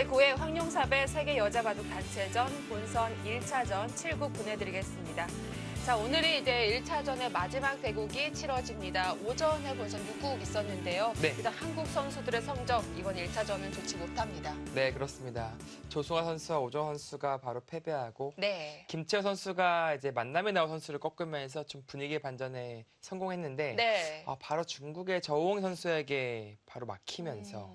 제9회 황룡삽의 세계 여자 바둑 단체전 본선 1차전 7국 보내드리겠습니다. 자, 오늘이 이제 1차전의 마지막 대국이 치러집니다. 오전에 본선 6국 있었는데요. 네. 일단 한국 선수들의 성적 이번 1차전은 좋지 못합니다. 네, 그렇습니다. 조승화 선수와 오정환 선수가 바로 패배하고 네. 김채호 선수가 이제 만남에 나온 선수를 꺾으면서 좀 분위기 반전에 성공했는데 네. 바로 중국의 저우홍 선수에게 바로 막히면서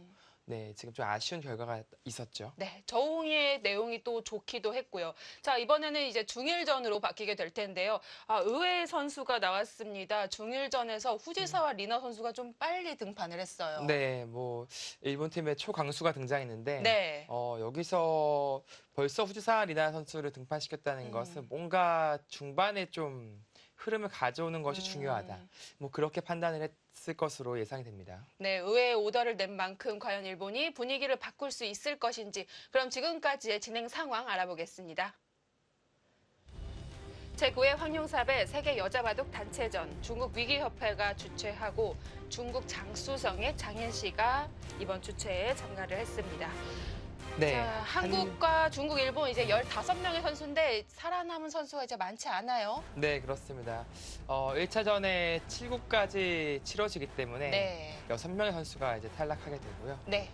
네, 지금 좀 아쉬운 결과가 있었죠. 네, 저웅이의 내용이 또 좋기도 했고요. 자, 이번에는 이제 중일전으로 바뀌게 될 텐데요. 의외의 선수가 나왔습니다. 중일전에서 후지사와 리나 선수가 좀 빨리 등판을 했어요. 네, 뭐 일본 팀의 초강수가 등장했는데 네. 여기서 벌써 후지사 리나 선수를 등판시켰다는 것은 뭔가 중반에 좀 흐름을 가져오는 것이 중요하다. 뭐 그렇게 판단을 했을 것으로 예상이 됩니다. 네, 의외의 오더를 낸 만큼 과연 일본이 분위기를 바꿀 수 있을 것인지, 그럼 지금까지의 진행 상황 알아보겠습니다. 제9회 황룡삽의 세계 여자 바둑 단체전 중국 위기협회가 주최하고 중국 장수성의 장현 씨가 이번 주최에 참가를 했습니다. 네, 자, 한국과 중국, 일본 이제 15명의 선수인데 살아남은 선수가 이제 많지 않아요. 네, 그렇습니다. 1차전에 7국까지 치러지기 때문에 네. 6명의 선수가 이제 탈락하게 되고요. 네.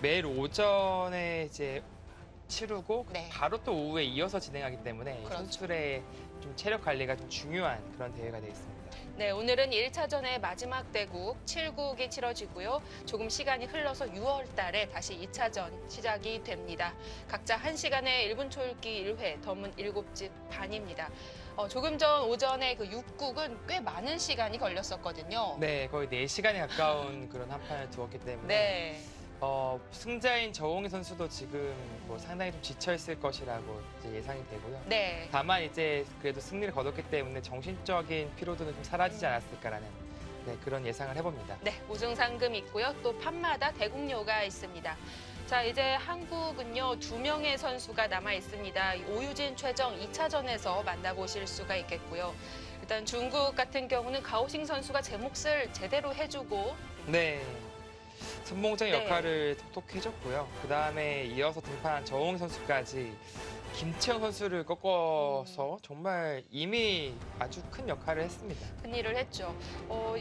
매일 오전에 이제 치르고 네. 바로 또 오후에 이어서 진행하기 때문에 그렇죠. 선수들의 좀 체력 관리가 좀 중요한 그런 대회가 되어 있습니다. 네, 오늘은 1차전의 마지막 대국 7국이 치러지고요. 조금 시간이 흘러서 6월 달에 다시 2차전 시작이 됩니다. 각자 1시간에 1분 초읽기 1회, 덤은 7집 반입니다. 조금 전 오전에 그 6국은 꽤 많은 시간이 걸렸었거든요. 네, 거의 4시간에 가까운 그런 한 판을 두었기 때문에 네. 승자인 저홍희 선수도 지금 뭐 상당히 좀 지쳐있을 것이라고 이제 예상이 되고요. 네. 다만 이제 그래도 승리를 거뒀기 때문에 정신적인 피로도는 좀 사라지지 않았을까라는 네, 그런 예상을 해봅니다. 네, 우승 상금 있고요. 또 판마다 대국료가 있습니다. 자, 이제 한국은요, 2명의 선수가 남아 있습니다. 오유진, 최정 2차전에서 만나보실 수가 있겠고요. 일단 중국 같은 경우는 가오싱 선수가 제 몫을 제대로 해주고 네. 선봉장의 네. 역할을 톡톡 해줬고요. 그 다음에 이어서 등판한 저홍 선수까지 김채영 선수를 꺾어서 정말 이미 아주 큰 역할을 했습니다. 큰 일을 했죠.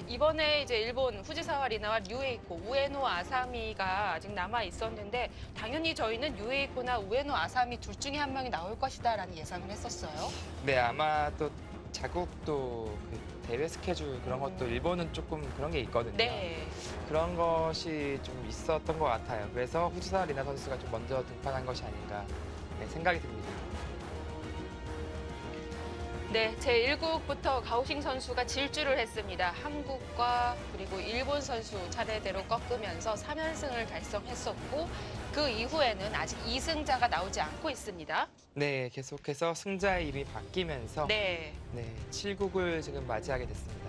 이번에 이제 일본 후지사와 리나와 류에이코, 우에노 아사미가 아직 남아 있었는데 당연히 저희는 류에이코나 우에노 아사미 둘 중에 한 명이 나올 것이다라는 예상을 했었어요. 네, 아마 또 자국도 그 대회 스케줄 그런 것도 일본은 조금 그런 게 있거든요. 네. 그런 것이 좀 있었던 것 같아요. 그래서 후지사 리나 선수가 좀 먼저 등판한 것이 아닌가 네, 생각이 듭니다. 네, 제1국부터 가오싱 선수가 질주를 했습니다. 한국과 그리고 일본 선수 차례대로 꺾으면서 3연승을 달성했었고 그 이후에는 아직 2승자가 나오지 않고 있습니다. 네, 계속해서 승자의 입이 바뀌면서 네. 7국을 지금 맞이하게 됐습니다.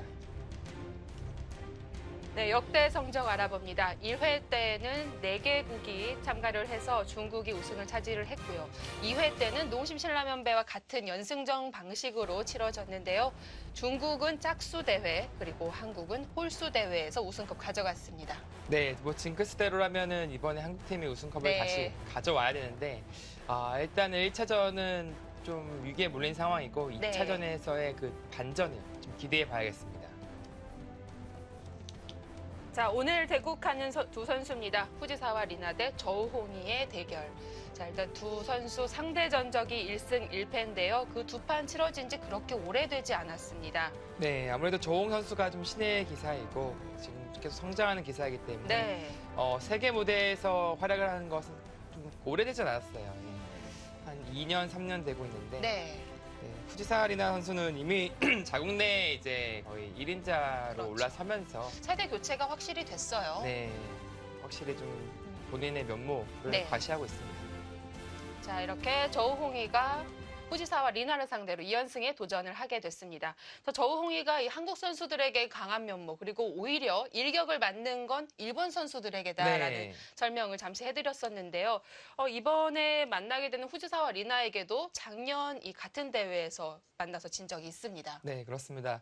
네, 역대 성적 알아봅니다. 1회 때는 4개국이 참가를 해서 중국이 우승을 차지를 했고요. 2회 때는 농심 신라면배와 같은 연승전 방식으로 치러졌는데요. 중국은 짝수 대회, 그리고 한국은 홀수 대회에서 우승컵 가져갔습니다. 네, 뭐 징크스대로라면은 이번에 한국팀이 우승컵을 네. 다시 가져와야 되는데 일단은 1차전은 좀 위기에 몰린 상황이고 네. 2차전에서의 그 반전을 좀 기대해 봐야겠습니다. 자, 오늘 대국하는 두 선수입니다. 후지사와 리나 대 저우홍이의 대결. 자, 일단 두 선수 상대 전적이 1승 1패인데요. 그 두 판 치러진 지 그렇게 오래되지 않았습니다. 네, 아무래도 조홍 선수가 좀 신의 기사이고 지금 계속 성장하는 기사이기 때문에 네. 세계 무대에서 활약을 하는 것은 좀 오래되지 않았어요. 예. 한 2년, 3년 되고 있는데 네. 후지사 리나 선수는 이미 자국 내에 이제 거의 1인자로 그렇죠. 올라서면서 세대 교체가 확실히 됐어요. 네, 확실히 좀 본인의 면모를 네. 과시하고 있습니다. 자, 이렇게 저우홍이가 후지사와 리나를 상대로 2연승에 도전을 하게 됐습니다. 저우홍이가 이 한국 선수들에게 강한 면모 그리고 오히려 일격을 맞는 건 일본 선수들에게다라는 네. 설명을 잠시 해드렸었는데요. 이번에 만나게 되는 후지사와 리나에게도 작년 이 같은 대회에서 만나서 진 적이 있습니다. 네, 그렇습니다.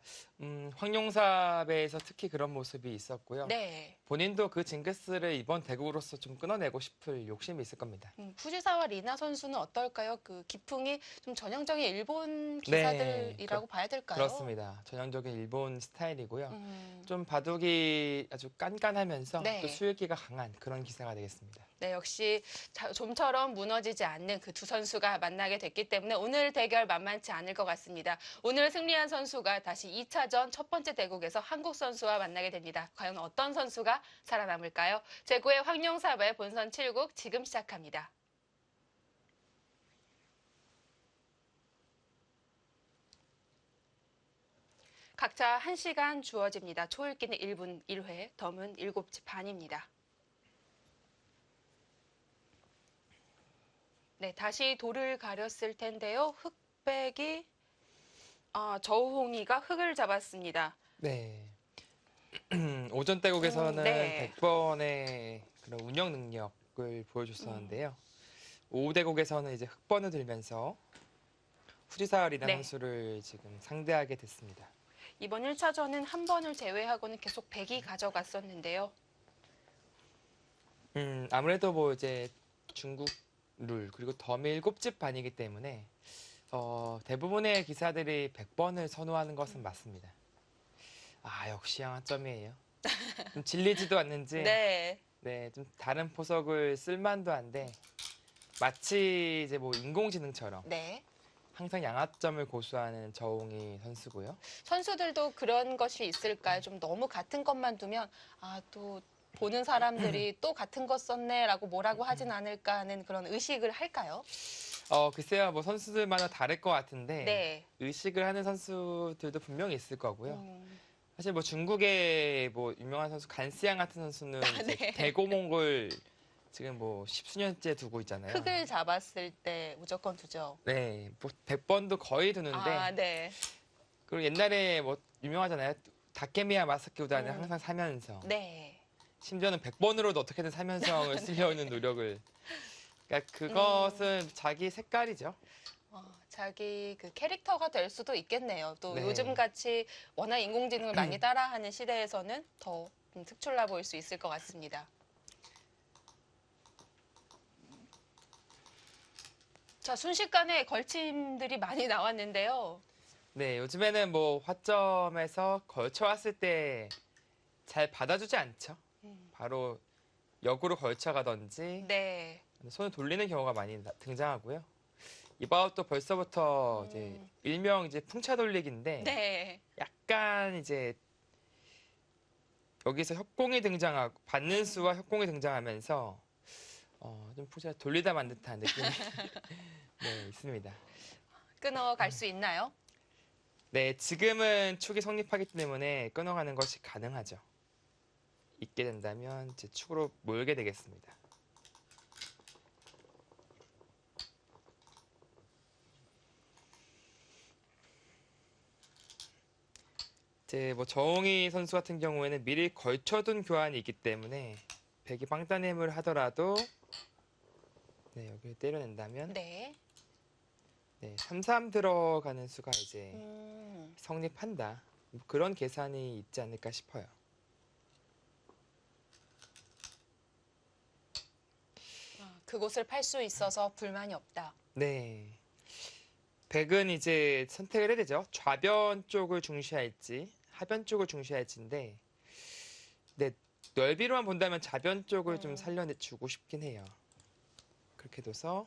황용사배에서 특히 그런 모습이 있었고요. 네. 본인도 그 징크스를 이번 대국으로서 좀 끊어내고 싶을 욕심이 있을 겁니다. 후지사와 리나 선수는 어떨까요? 그 기풍이 좀 전형적인 일본 네, 기사들이라고 봐야 될까요? 그렇습니다. 전형적의 일본 스타일이고요. 음. 좀 바둑이 아주 깐깐하면서 네. 또 수일기가 강한 그런 기사가 되겠습니다. 네, 역시 좀처럼 무너지지 않는 그 두 선수가 만나게 됐기 때문에 오늘 대결 만만치 않을 것 같습니다. 오늘 승리한 선수가 다시 2차전 첫 번째 대국에서 한국 선수와 만나게 됩니다. 과연 어떤 선수가 살아남을까요? 제9회 황룡사배 본선 7국 지금 시작합니다. 각자 1시간 주어집니다. 초읽기는 1분 1회, 덤은 7지 반입니다. 네, 다시 돌을 가렸을 텐데요. 흑백이 저우홍이가 흑을 잡았습니다. 네. 오전 대국에서는 네. 100번의 그런 운영 능력을 보여줬었는데요. 오후 대국에서는 이제 흑번을 들면서 후지사 리나 네. 선수를 지금 상대하게 됐습니다. 이번 1차전은 한 번을 제외하고는 계속 100이 가져갔었는데요. 아무래도 뭐 이제 중국 룰 그리고 덤이 7집 반이기 때문에 대부분의 기사들이 100번을 선호하는 것은 맞습니다. 역시 양화점이에요. 좀 질리지도 않는지 네. 네, 좀 다른 포석을 쓸만도 한데 마치 이제 뭐 인공지능처럼 네. 항상 양화점을 고수하는 저웅이 선수고요. 선수들도 그런 것이 있을까요? 좀 너무 같은 것만 두면 또 보는 사람들이 또 같은 것 썼네라고 뭐라고 하진 않을까 하는 그런 의식을 할까요? 글쎄요, 뭐 선수들마다 다를 것 같은데 네. 의식을 하는 선수들도 분명히 있을 거고요. 음. 사실 뭐 중국의 뭐 유명한 선수 간시양 같은 선수는 이제 네. 대고몽골 지금 뭐 십수년째 두고 있잖아요. 흑을 잡았을 때 무조건 두죠. 네, 뭐 100번도 거의 두는데 네. 그리고 옛날에 뭐 유명하잖아요. 다케미야 마사키 우다는 항상 3연승. 네. 심지어는 100번으로도 어떻게든 3연승을 쓰려는 노력을. 그러니까 그것은 자기 색깔이죠. 자기 그 캐릭터가 될 수도 있겠네요. 또 네. 요즘 같이 워낙 인공지능을 많이 따라하는 시대에서는 더 특출나 보일 수 있을 것 같습니다. 자, 순식간에 걸침들이 많이 나왔는데요. 네, 요즘에는 뭐 화점에서 걸쳐왔을 때 잘 받아주지 않죠. 바로 역으로 걸쳐가든지 네. 손을 돌리는 경우가 많이 등장하고요. 이바웃도 벌써부터 이제 일명 이제 풍차 돌리기인데 네. 약간 이제 여기서 협공이 등장하고 받는 수와 협공이 등장하면서 좀 풍차 돌리다 만 듯한 느낌이 네, 있습니다. 끊어갈 수 있나요? 네, 지금은 축이 성립하기 때문에 끊어가는 것이 가능하죠. 있게 된다면 제 축으로 몰게 되겠습니다. 이제 뭐 저홍이 선수 같은 경우에는 미리 걸쳐둔 교환이 있기 때문에 백이 빵따냄을 하더라도 네, 여기를 때려낸다면 네. 네, 3-3 들어가는 수가 이제 성립한다. 뭐 그런 계산이 있지 않을까 싶어요. 그곳을 팔 수 있어서 불만이 없다. 네. 백은 이제 선택을 해야 되죠. 좌변 쪽을 중시할지 하변 쪽을 중시할지인데 네, 넓이로만 본다면 좌변 쪽을 좀 살려주고 싶긴 해요. 그렇게 둬서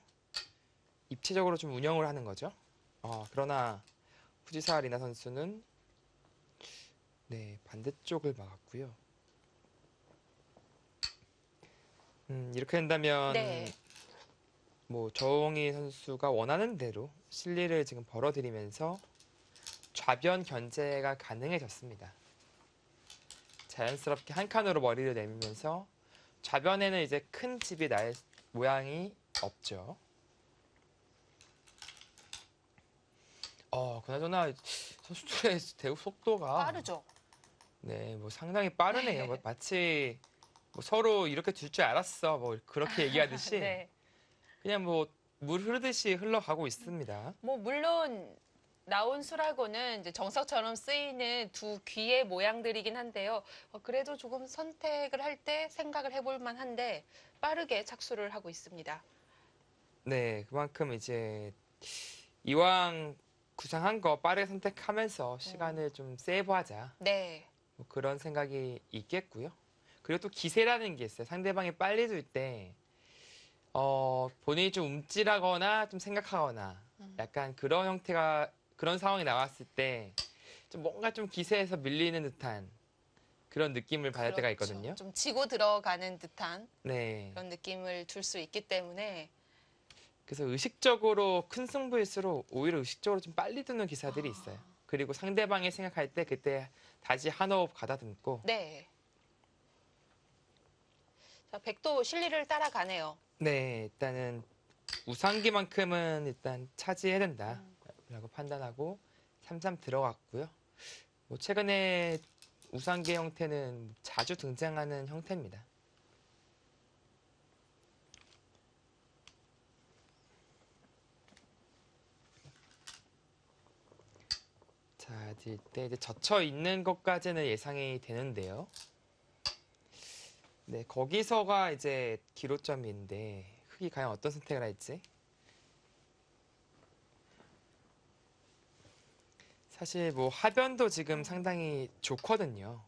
입체적으로 좀 운영을 하는 거죠. 그러나 후지사 리나 선수는 네, 반대쪽을 막았고요. 이렇게 된다면 네. 뭐 저홍이 선수가 원하는 대로 실리를 지금 벌어들이면서 좌변 견제가 가능해졌습니다. 자연스럽게 한 칸으로 머리를 내밀면서 좌변에는 이제 큰 집이 날 모양이 없죠. 그나저나 선수들의 대우 속도가 빠르죠? 네, 뭐 상당히 빠르네요. 뭐 마치 뭐 서로 이렇게 줄 줄 알았어. 뭐 그렇게 얘기하듯이 네. 그냥 뭐 물 흐르듯이 흘러가고 있습니다. 뭐 물론 나온 수라고는 이제 정석처럼 쓰이는 두 귀의 모양들이긴 한데요. 그래도 조금 선택을 할 때 생각을 해볼 만한데 빠르게 착수를 하고 있습니다. 네, 그만큼 이제 이왕 구상한 거 빠르게 선택하면서 시간을 좀 세이브하자. 네. 뭐 그런 생각이 있겠고요. 그리고 또 기세라는 게 있어요. 상대방이 빨리 줄 때, 본인이 좀 움찔하거나 좀 생각하거나 약간 그런 형태가, 그런 상황이 나왔을 때 좀 뭔가 좀 기세에서 밀리는 듯한 그런 느낌을 받을 때가 그렇죠. 있거든요. 좀 지고 들어가는 듯한 네. 그런 느낌을 줄 수 있기 때문에 그래서 의식적으로 큰 승부일수록 오히려 의식적으로 좀 빨리 두는 기사들이 있어요. 그리고 상대방이 생각할 때 그때 다시 한 호흡 가다듬고 네. 자, 백도 실리를 따라가네요. 네, 일단은 우상기만큼은 일단 차지해야 된다라고 판단하고 3-3 들어갔고요. 뭐 최근에 우상기 형태는 자주 등장하는 형태입니다. 자, 이때 이제 젖혀 있는 것까지는 예상이 되는데요. 네, 거기서가 이제 기로점인데 흑이 과연 어떤 선택을 할지. 사실 뭐 하변도 지금 상당히 좋거든요.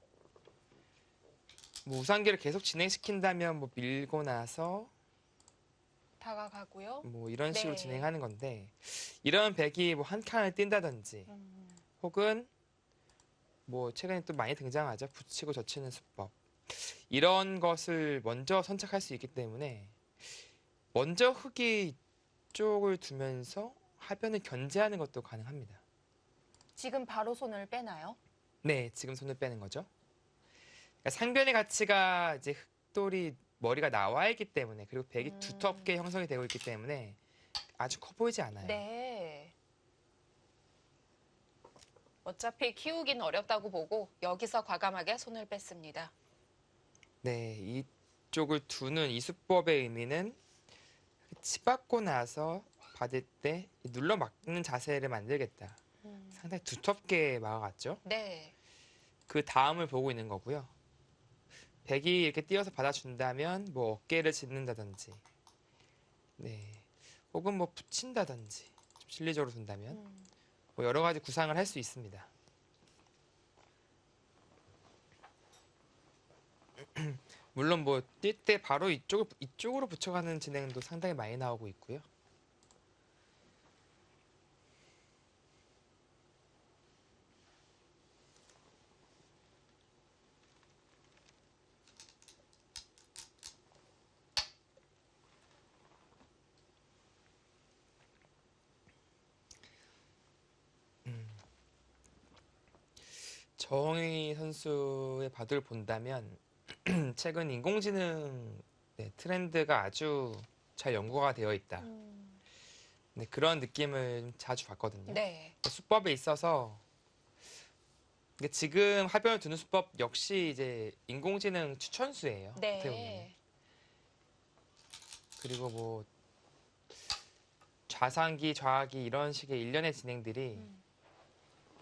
뭐 우상기를 계속 진행시킨다면 뭐 밀고 나서 다가가고요. 뭐 이런 식으로 네. 진행하는 건데 이런 백이 뭐 한 칸을 뛴다든지 혹은 뭐 최근에 또 많이 등장하죠. 붙이고 젖히는 수법. 이런 것을 먼저 선착할 수 있기 때문에 먼저 흑이 이쪽을 두면서 하변을 견제하는 것도 가능합니다. 지금 바로 손을 빼나요? 네, 지금 손을 빼는 거죠. 그러니까 상변의 가치가 이제 흑돌이 머리가 나와 있기 때문에 그리고 백이 두텁게 형성이 되고 있기 때문에 아주 커 보이지 않아요. 네. 어차피 키우긴 어렵다고 보고 여기서 과감하게 손을 뺐습니다. 네, 이쪽을 두는 이 수법의 의미는 치받고 나서 받을 때 눌러 막는 자세를 만들겠다. 상당히 두텁게 막아갔죠. 네. 그 다음을 보고 있는 거고요. 백이 이렇게 띄어서 받아준다면 뭐 어깨를 짚는다든지, 네, 혹은 뭐 붙인다든지 좀 실리적으로 둔다면 뭐 여러 가지 구상을 할 수 있습니다. 물론 뭐 뛸 때 바로 이쪽으로 붙여가는 진행도 상당히 많이 나오고 있고요. 정희 선수의 바둑을 본다면 최근 인공지능 네, 트렌드가 아주 잘 연구가 되어 있다. 네, 그런 느낌을 자주 받거든요. 네. 수법에 있어서 근데 지금 하변을 두는 수법 역시 이제 인공지능 추천수예요. 어떻게 보면. 네. 그리고 뭐 좌상기, 좌하기 이런 식의 일련의 진행들이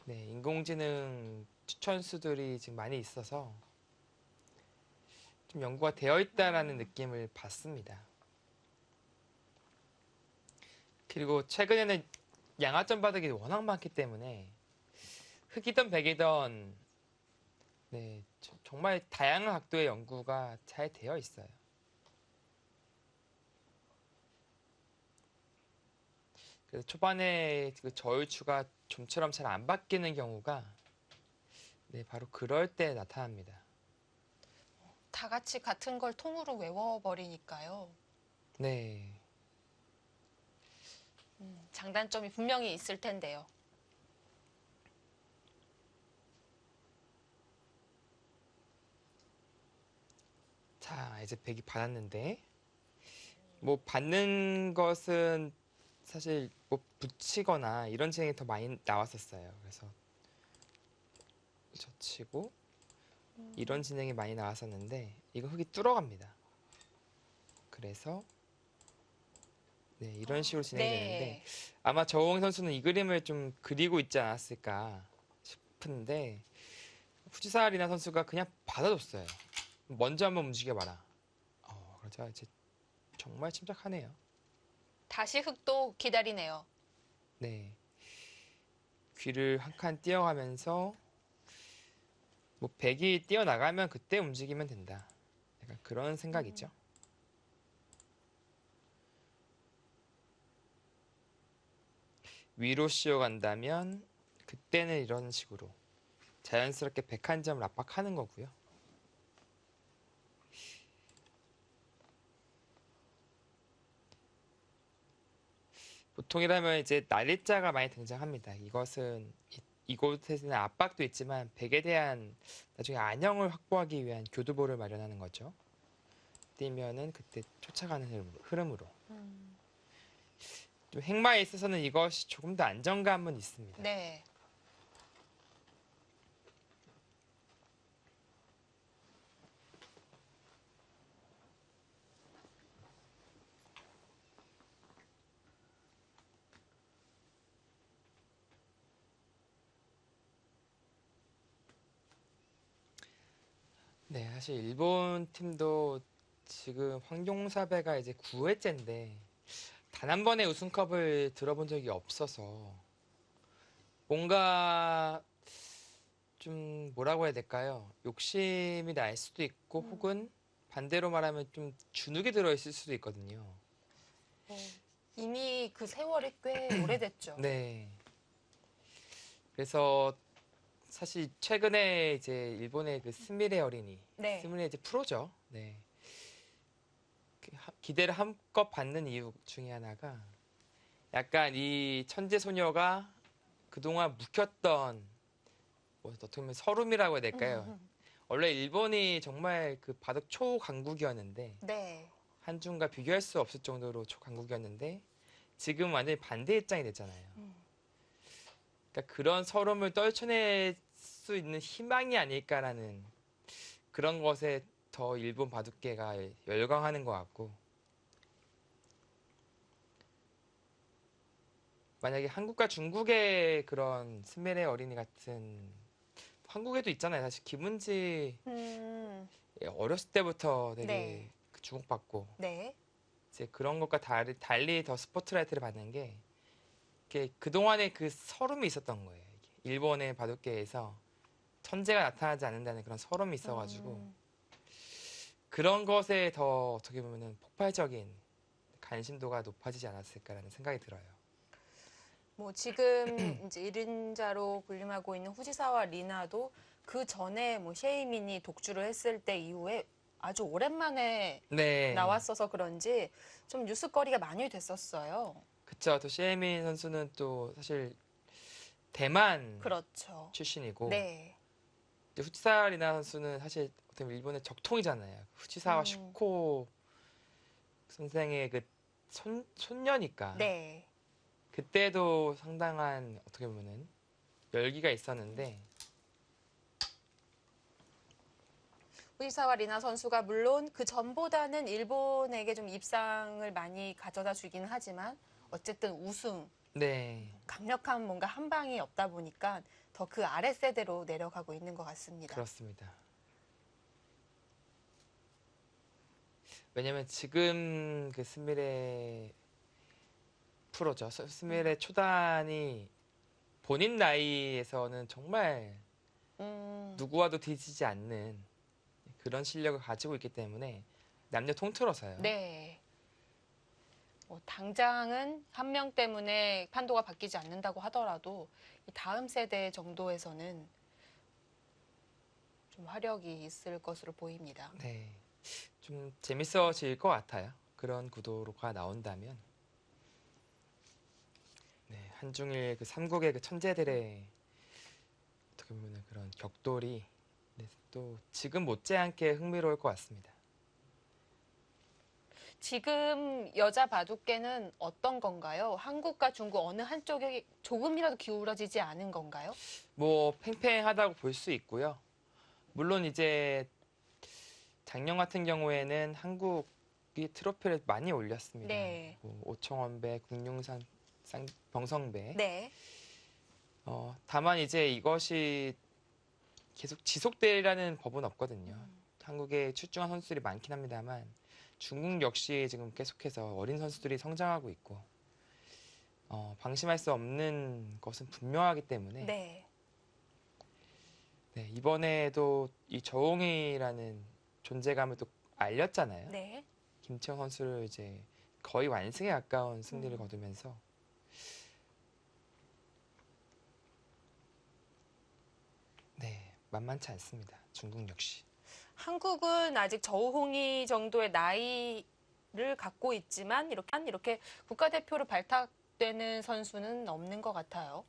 네, 인공지능 추천수들이 지금 많이 있어서 좀 연구가 되어 있다라는 느낌을 받습니다. 그리고 최근에는 양화점 바둑이 워낙 많기 때문에 흑이든 백이든 네, 정말 다양한 각도의 연구가 잘 되어 있어요. 그래서 초반에 그 저울추가 좀처럼 잘 안 바뀌는 경우가 네, 바로 그럴 때 나타납니다. 다 같이 같은 걸 통으로 외워버리니까요. 네. 장단점이 분명히 있을 텐데요. 자, 이제 백이 받았는데 뭐 받는 것은 사실 뭐 붙이거나 이런 진행이 더 많이 나왔었어요. 그래서 젖히고 이런 진행이 많이 나왔었는데 이거 흙이 뚫어갑니다. 그래서 네, 이런 식으로 진행이 되는데 네. 아마 저홍 선수는 이 그림을 좀 그리고 있지 않았을까 싶은데 후지사 리나 선수가 그냥 받아줬어요. 먼저 한번 움직여봐라. 그러자 이제 정말 침착하네요. 다시 흙도 기다리네요. 네, 귀를 한 칸 띄어가면서 뭐 백이 뛰어나가면 그때 움직이면 된다. 약간 그런 생각이죠. 위로 씌워간다면 그때는 이런 식으로 자연스럽게 백 한 점을 압박하는 거고요. 보통이라면 이제 날일자가 많이 등장합니다. 이것은 이곳에서는 압박도 있지만 백에 대한 나중에 안형을 확보하기 위한 교두보를 마련하는 거죠. 뛰면은 그때 쫓아가는 흐름으로. 좀 행마에 있어서는 이것이 조금 더 안정감은 있습니다. 네. 네, 사실 일본 팀도 지금 황종사배가 이제 9회째인데 단 한 번의 우승컵을 들어본 적이 없어서 뭔가 좀 뭐라고 해야 될까요? 욕심이 날 수도 있고 혹은 반대로 말하면 좀 주눅이 들어있을 수도 있거든요. 이미 그 세월이 꽤 오래됐죠. 네. 그래서 사실 최근에 이제 일본의 그 스미레 어린이, 네. 스미레 이제 프로죠. 네. 기대를 한껏 받는 이유 중에 하나가 약간 이 천재 소녀가 그동안 묵혔던 뭐 어떻게 보면 서름이라고 해야 될까요? 원래 일본이 정말 그 바둑 초강국이었는데 네. 한중과 비교할 수 없을 정도로 초강국이었는데 지금 완전히 반대 입장이 됐잖아요. 그러니까 그런 서름을 떨쳐낼 수 있는 희망이 아닐까라는 그런 것에 더 일본 바둑계가 열광하는 것 같고 만약에 한국과 중국의 그런 스메레 어린이 같은 한국에도 있잖아요. 사실 김은지 음, 어렸을 때부터 되게 네. 주목받고 네. 이제 그런 것과 달리 더 스포트라이트를 받는 게 이게 그동안에 그 서름이 있었던 거예요. 이게 일본의 바둑계에서 천재가 나타나지 않는다는 그런 서름이 있어가지고 그런 것에 더 어떻게 보면은 폭발적인 관심도가 높아지지 않았을까라는 생각이 들어요. 뭐 지금 이제 1인자로 군림하고 있는 후지사와 리나도 그 전에 뭐 셰이민이 독주를 했을 때 이후에 아주 오랜만에 네, 나왔어서 그런지 좀 뉴스거리가 많이 됐었어요. 그쵸. 또 시에민 선수는 또 사실 대만 그렇죠. 출신이고 네. 이제 후치사 리나 선수는 사실 어떻게 보면 일본의 적통이잖아요. 후치사와 슈코 선생의 그 손녀니까 네. 그때도 상당한 어떻게 보면은 열기가 있었는데 후지사와 리나 선수가 물론 그 전보다는 일본에게 좀 입상을 많이 가져다 주기는 하지만 어쨌든 우승, 네, 강력한 뭔가 한 방이 없다 보니까 더 그 아래 세대로 내려가고 있는 것 같습니다. 그렇습니다. 왜냐면 지금 그 스미레 프로죠. 스미레 초단이 본인 나이에서는 정말 누구와도 뒤지지 않는 그런 실력을 가지고 있기 때문에 남녀 통틀어서요. 네. 뭐 당장은 한 명 때문에 판도가 바뀌지 않는다고 하더라도 이 다음 세대 정도에서는 좀 화력이 있을 것으로 보입니다. 네, 좀 재밌어질 것 같아요. 그런 구도가 나온다면. 네, 한중일 그 삼국의 그 천재들의 어떻게 보면 그런 격돌이 네, 또 지금 못지않게 흥미로울 것 같습니다. 지금 여자 바둑계는 어떤 건가요? 한국과 중국 어느 한쪽에 조금이라도 기울어지지 않은 건가요? 뭐 팽팽하다고 볼 수 있고요. 물론 이제 작년 같은 경우에는 한국이 트로피를 많이 올렸습니다. 네. 뭐 오청원배, 국룡산, 병성배. 네. 다만 이제 이것이 계속 지속되라는 법은 없거든요. 한국에 출중한 선수들이 많긴 합니다만 중국 역시 지금 계속해서 어린 선수들이 성장하고 있고 방심할 수 없는 것은 분명하기 때문에 네. 네, 이번에도 이 저홍이라는 존재감을 또 알렸잖아요. 네. 김치영 선수를 이제 거의 완승에 가까운 승리를 거두면서 네, 만만치 않습니다. 중국 역시. 한국은 아직 저우홍이 정도의 나이를 갖고 있지만 이렇게 국가대표로 발탁되는 선수는 없는 것 같아요.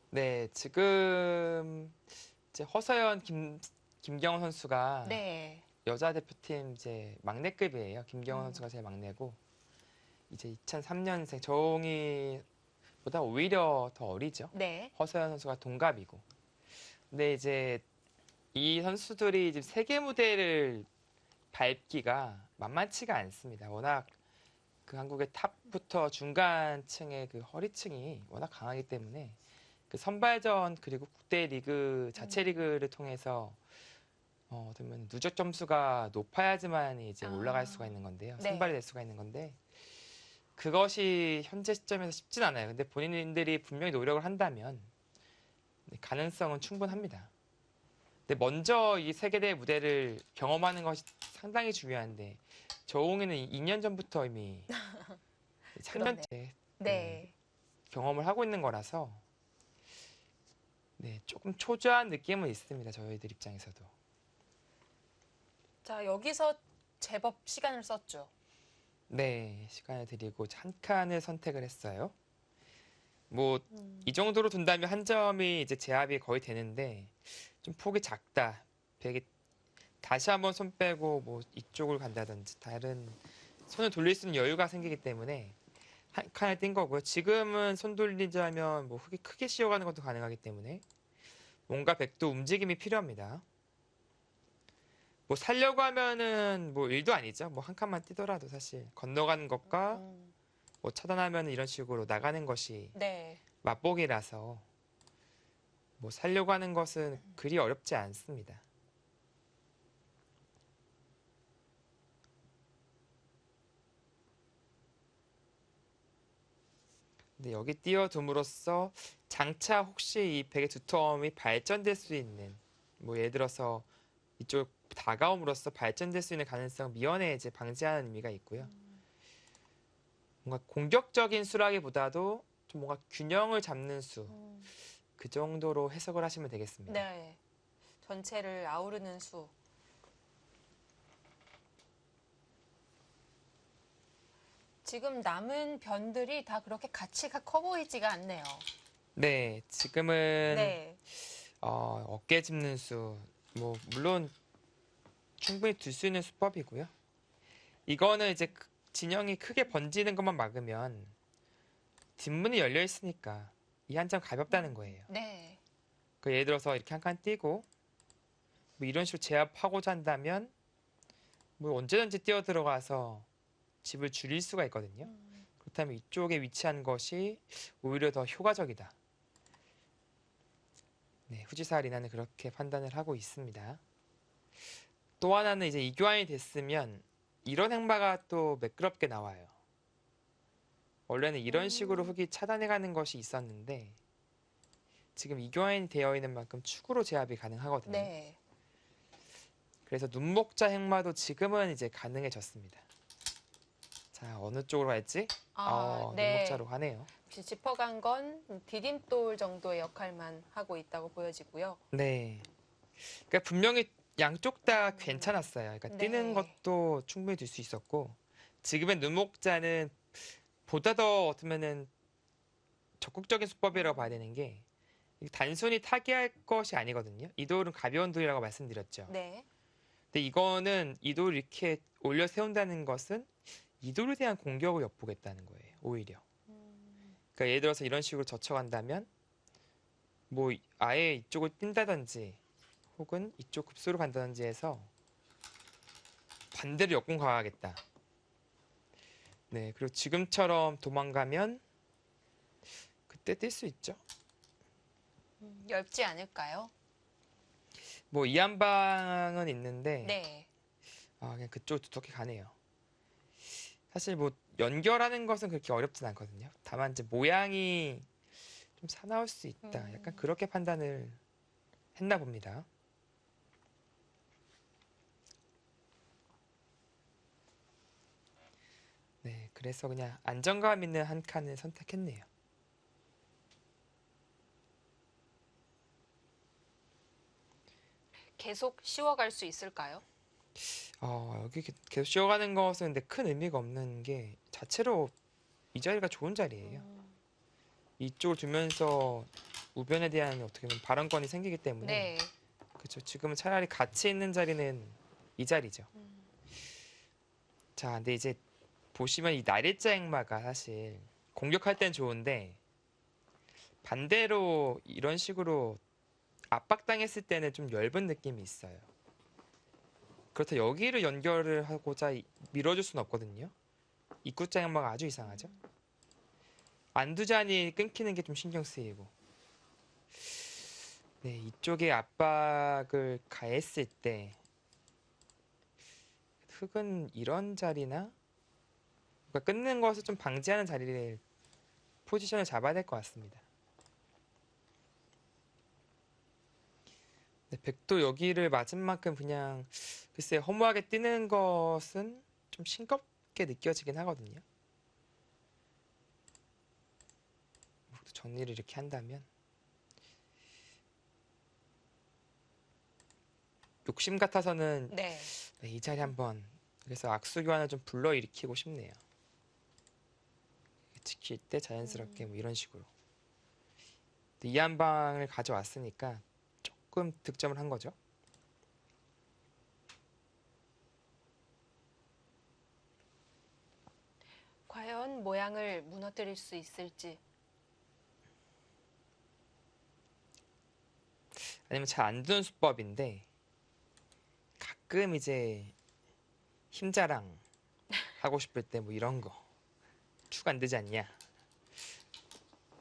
네, 지금 이제 허서연 김경원 선수가 네. 여자 대표팀 이제 막내급이에요. 김경원 음. 선수가 제일 막내고 이제 2003년생 저홍이보다 오히려 더 어리죠. 네. 허서연 선수가 동갑이고. 근데 이제 이 선수들이 지금 세계 무대를 밟기가 만만치가 않습니다. 워낙 그 한국의 탑부터 중간층의 그 허리층이 워낙 강하기 때문에 그 선발전 그리고 국대 리그 자체 리그를 통해서 어쩌면 누적 점수가 높아야지만 이제 올라갈 수가 있는 건데요. 네. 선발이 될 수가 있는 건데 그것이 현재 시점에서 쉽진 않아요. 근데 본인들이 분명히 노력을 한다면 가능성은 충분합니다. 근데 먼저 이 세계대회 무대를 경험하는 것이 상당히 중요한데 저홍이는 2년 전부터 이미 3년째 네. 경험을 하고 있는 거라서 네, 조금 초조한 느낌은 있습니다. 저희들 입장에서도. 자, 여기서 제법 시간을 썼죠. 네, 시간을 드리고 한 칸을 선택을 했어요. 뭐 이 정도로 둔다면 한 점이 이제 제압이 거의 되는데 좀 폭이 작다. 다시 한번 손 빼고 뭐 이쪽을 간다든지 다른 손을 돌릴 수 있는 여유가 생기기 때문에 한 칸을 띈 거고요. 지금은 손 돌리자면 뭐 흙이 크게 씌어가는 것도 가능하기 때문에 뭔가 백도 움직임이 필요합니다. 뭐 살려고 하면은 뭐 일도 아니죠. 뭐 한 칸만 뛰더라도 사실 건너가는 것과 뭐 차단하면 이런 식으로 나가는 것이 네. 맛보기라서 뭐 살려고 하는 것은 그리 어렵지 않습니다. 근데 여기 띄워둠으로써 장차 혹시 이 백의 두터움이 발전될 수 있는 뭐 예를 들어서 이쪽 다가옴으로써 발전될 수 있는 가능성을 미연에 이제 방지하는 의미가 있고요. 뭔가 공격적인 수라기보다도 좀 뭔가 균형을 잡는 수, 그 정도로 해석을 하시면 되겠습니다. 네. 전체를 아우르는 수. 지금 남은 변들이 다 그렇게 가치가 커 보이지가 않네요. 네, 지금은 네. 어깨 짚는 수, 뭐 물론 충분히 둘 수 있는 수법이고요. 이거는 이제 진영이 크게 번지는 것만 막으면 뒷문이 열려 있으니까 이 한 점 가볍다는 거예요. 네. 그 예를 들어서 이렇게 한 칸 띄고 뭐 이런 식으로 제압하고자 한다면 뭐 언제든지 뛰어 들어가서 집을 줄일 수가 있거든요. 그렇다면 이쪽에 위치한 것이 오히려 더 효과적이다. 네, 후지사 리나는 그렇게 판단을 하고 있습니다. 또 하나는 이제 이교환이 됐으면 이런 행마가 또 매끄럽게 나와요. 원래는 이런 식으로 흙이 차단해가는 것이 있었는데 지금 이교환이 되어 있는 만큼 축으로 제압이 가능하거든요. 네. 그래서 눈목자 행마도 지금은 이제 가능해졌습니다. 자, 어느 쪽으로 갈지? 네. 눈목자로 가네요. 혹시 짚어간 건 디딤돌 정도의 역할만 하고 있다고 보여지고요. 네. 그러니까 분명히 양쪽 다 괜찮았어요. 그러니까 네. 뛰는 것도 충분히 들 수 있었고 지금의 눈목자는 보다 더 어쩌면은 적극적인 수법이라고 봐야 되는 게 단순히 타개할 것이 아니거든요. 이 돌은 가벼운 돌이라고 말씀드렸죠. 네. 근데 이거는 이 돌을 이렇게 올려 세운다는 것은 이도에 대한 공격을 엿보겠다는 거예요. 오히려. 그러니까 예를 들어서 이런 식으로 젖혀간다면 뭐 아예 이쪽을 뛴다든지 혹은 이쪽 급소로 간다든지 해서 반대로 역공 가야겠다. 네, 그리고 지금처럼 도망가면 그때 뛸 수 있죠. 얇지 않을까요? 뭐 이한방은 있는데 네. 그냥 그쪽 두텁게 가네요. 사실 뭐 연결하는 것은 그렇게 어렵진 않거든요. 다만 이제 모양이 좀 사나울 수 있다. 약간 그렇게 판단을 했나 봅니다. 네, 그래서 그냥 안정감 있는 한 칸을 선택했네요. 계속 쉬워갈 수 있을까요? 여기 계속 쉬어가는 것은 근데 큰 의미가 없는 게 자체로 이 자리가 좋은 자리예요. 이쪽을 두면서 우변에 대한 어떻게 보면 발언권이 생기기 때문에 네. 그렇죠. 지금은 차라리 가치 있는 자리는 이 자리죠. 자, 근데 이제 보시면 이 날일자 액마가 사실 공격할 땐 좋은데 반대로 이런 식으로 압박당했을 때는 좀 엷은 느낌이 있어요. 그렇다 여기를 연결을 하고자 밀어줄 수는 없거든요. 입구자 액마가 아주 이상하죠. 안두잔이 끊기는 게 좀 신경 쓰이고. 네, 이쪽에 압박을 가했을 때 흙은 이런 자리나 그러니까 끊는 것을 좀 방지하는 자리를 포지션을 잡아야 될 것 같습니다. 네, 백도 여기를 맞은 만큼 그냥 글쎄 허무하게 뛰는 것은 좀 싱겁게 느껴지긴 하거든요. 정리를 이렇게 한다면 욕심 같아서는 네. 이 자리 한번 그래서 악수 교환을 좀 불러일으키고 싶네요. 지킬 때 자연스럽게 뭐 이런 식으로 이 한 방을 가져왔으니까 조금 득점을 한 거죠. 과연 모양을 무너뜨릴 수 있을지. 아니면 잘 안 두는 수법인데 가끔 이제 힘자랑 하고 싶을 때 뭐 이런 거 축 안 되지 않냐.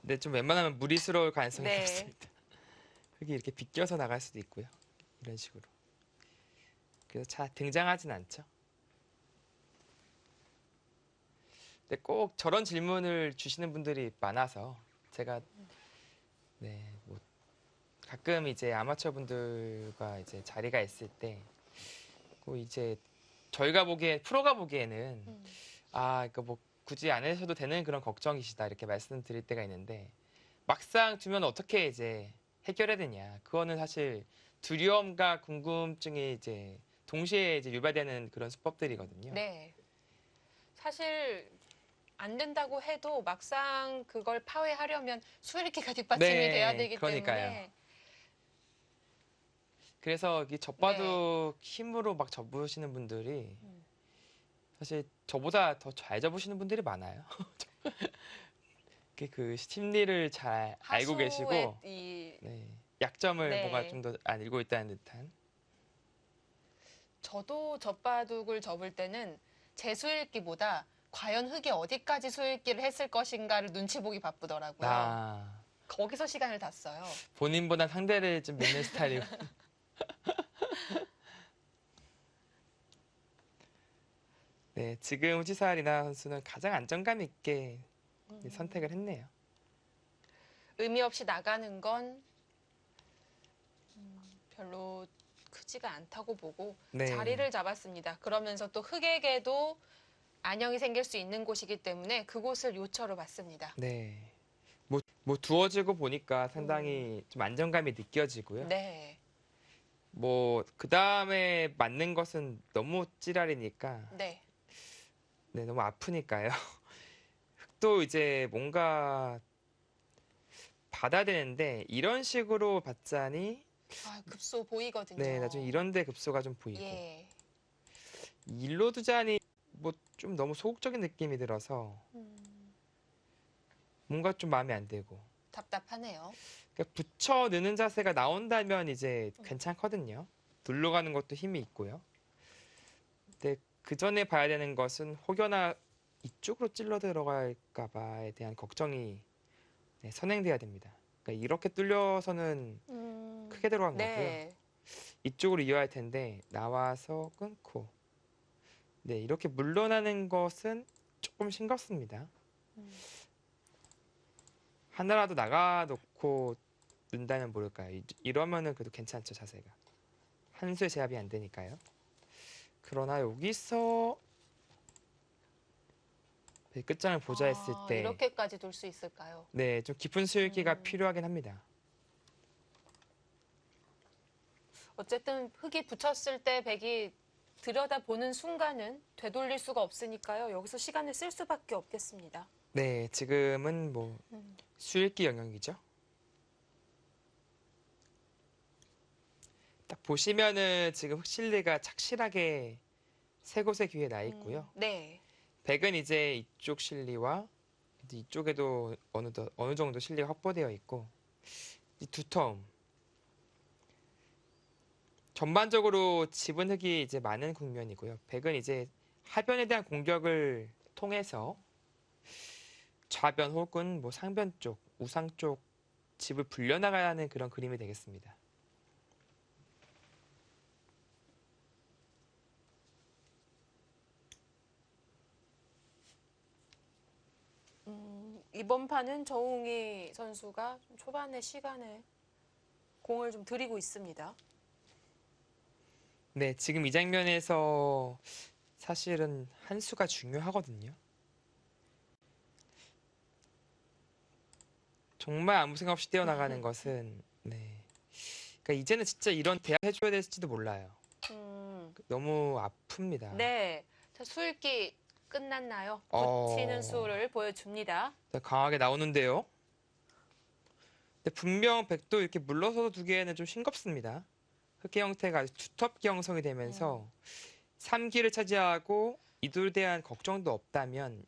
근데 좀 웬만하면 무리스러울 가능성이 네. 높습니다. 흙이 이렇게 비껴서 나갈 수도 있고요. 이런 식으로. 그래서 잘 등장하진 않죠. 근데 꼭 저런 질문을 주시는 분들이 많아서 제가 뭐 가끔 이제 아마추어 분들과 이제 자리가 있을 때 꼭 이제 저희가 보기에 프로가 보기에는 그러니까 뭐 굳이 안 하셔도 되는 그런 걱정이시다 이렇게 말씀드릴 때가 있는데 막상 두면 어떻게 이제 해결해야 되냐. 그거는 사실 두려움과 궁금증이 이제 동시에 이제 유발되는 그런 수법들이거든요. 네. 사실 안 된다고 해도 막상 그걸 파괴하려면 수일기가 뒷받침이 네, 돼야 되기 그러니까요. 때문에 그래서 이 접봐도 힘으로 막 접으시는 분들이 사실 저보다 더 잘 접으시는 분들이 많아요. 그 심리를 잘 알고 하수의 계시고 이 약점을 뭔가 네. 좀 더 알고 있다는 듯한. 저도 젖바둑을 접을 때는 제 수일기보다 과연 흙이 어디까지 수일기를 했을 것인가를 눈치 보기 바쁘더라고요. 거기서 시간을 다 써요. 본인보다 상대를 좀 믿는 스타일이고. 네, 지금 후지사 리나 선수는 가장 안정감 있게 선택을 했네요. 의미 없이 나가는 건 별로 크지가 않다고 보고 네. 자리를 잡았습니다. 그러면서 또 흙에게도 안형이 생길 수 있는 곳이기 때문에 그곳을 요처로 봤습니다. 네. 뭐 두어지고 보니까 상당히 좀 안정감이 느껴지고요. 네. 뭐 그 다음에 맞는 것은 너무 찌랄이니까 네. 너무 아프니까요. 흙도 이제 뭔가 받아야 되는데 이런 식으로 받자니 급소 보이거든요. 나중에 이런 데 급소가 좀 보이고 예. 일로 두자니 뭐 좀 너무 소극적인 느낌이 들어서 음, 뭔가 좀 마음에 안 들고. 답답하네요. 그러니까 붙여 넣는 자세가 나온다면 이제 괜찮거든요. 눌러가는 것도 힘이 있고요. 근데 그 전에 봐야 되는 것은 혹여나 이쪽으로 찔러 들어갈까 봐에 대한 걱정이 네, 선행돼야 됩니다. 그러니까 이렇게 뚫려서는 크게 들어간 거고요. 네. 이쪽으로 이어야 할 텐데 나와서 끊고 네, 이렇게 물러나는 것은 조금 싱겁습니다. 하나라도 나가 놓고 는다면 모를까요? 이러면은 그래도 괜찮죠, 자세가. 한 수의 제압이 안 되니까요. 그러나 여기서 끝장을 보자 했을 때 이렇게까지 돌 수 있을까요? 네, 좀 깊은 수읽기가 필요하긴 합니다. 어쨌든 흙이 붙였을 때 백이 들여다보는 순간은 되돌릴 수가 없으니까요. 여기서 시간을 쓸 수밖에 없겠습니다. 네, 지금은 뭐 수읽기 영역이죠. 딱 보시면은 지금 흙실리가 착실하게 세 곳에 귀에 나 있고요. 네. 백은 이제 이쪽 실리와 이제 이쪽에도 어느 정도 실리가 확보되어 있고 이 두텀 전반적으로 집은 흙이 이제 많은 국면이고요. 백은 이제 하변에 대한 공격을 통해서 좌변 혹은 뭐 상변 쪽, 우상 쪽 집을 불려나가야 하는 그런 그림이 되겠습니다. 이번 판은 정웅이 선수가 좀 초반에 시간에 공을 좀 들이고 있습니다. 네, 지금 이 장면에서 사실은 한 수가 중요하거든요. 정말 아무 생각 없이 뛰어나가는 것은 네. 그러니까 이제는 진짜 이런 대화 해줘야 될지도 몰라요. 너무 아픕니다. 네. 자, 수읽기 끝났나요? 어. 붙이는 수를 보여줍니다. 강하게 나오는데요. 근데 분명 백도 이렇게 물러서서 두기에는 좀 싱겁습니다. 흑기 형태가 아주 두텁게 형성이 되면서 3기를 차지하고 이둘에 대한 걱정도 없다면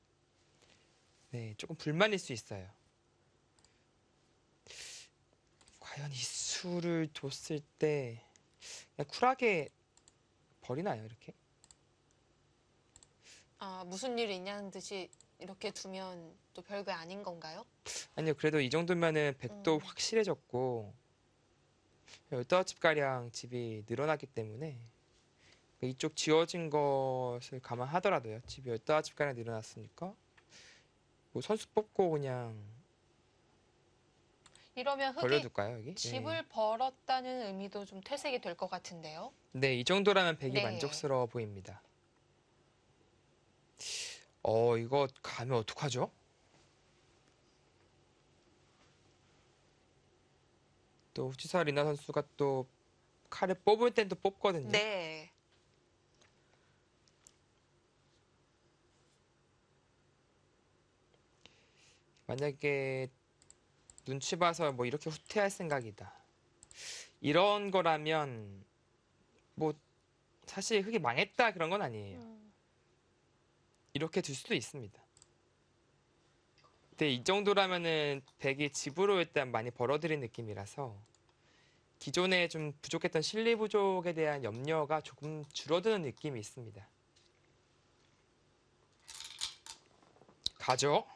네, 조금 불만일 수 있어요. 과연 이 수를 뒀을 때 그냥 쿨하게 버리나요, 이렇게? 무슨 일이 있냐는 듯이 이렇게 두면 또 별거 아닌 건가요? 아니요, 그래도 이 정도면은 백도 확실해졌고 15집 가량 집이 늘어났기 때문에 이쪽 지어진 것을 감안하더라도요. 집이 15집 가량 늘어났으니까 뭐 선수 뽑고 그냥 이러면 흙이 벌려둘까요, 여기? 집을 예. 벌었다는 의미도 좀 퇴색이 될 것 같은데요. 네, 이 정도라면 백이 네. 만족스러워 보입니다. 이거 가면 어떡하죠? 또 후치사 리나 선수가 또 칼을 뽑을 땐 또 뽑거든요. 네. 만약에 눈치 봐서 뭐 이렇게 후퇴할 생각이다. 이런 거라면 뭐 사실 흙이 망했다 그런 건 아니에요. 이렇게 둘 수도 있습니다. 근데 이 정도라면은 백이 집으로 일단 많이 벌어들인 느낌이라서 기존에 좀 부족했던 실리 부족에 대한 염려가 조금 줄어드는 느낌이 있습니다. 가죠?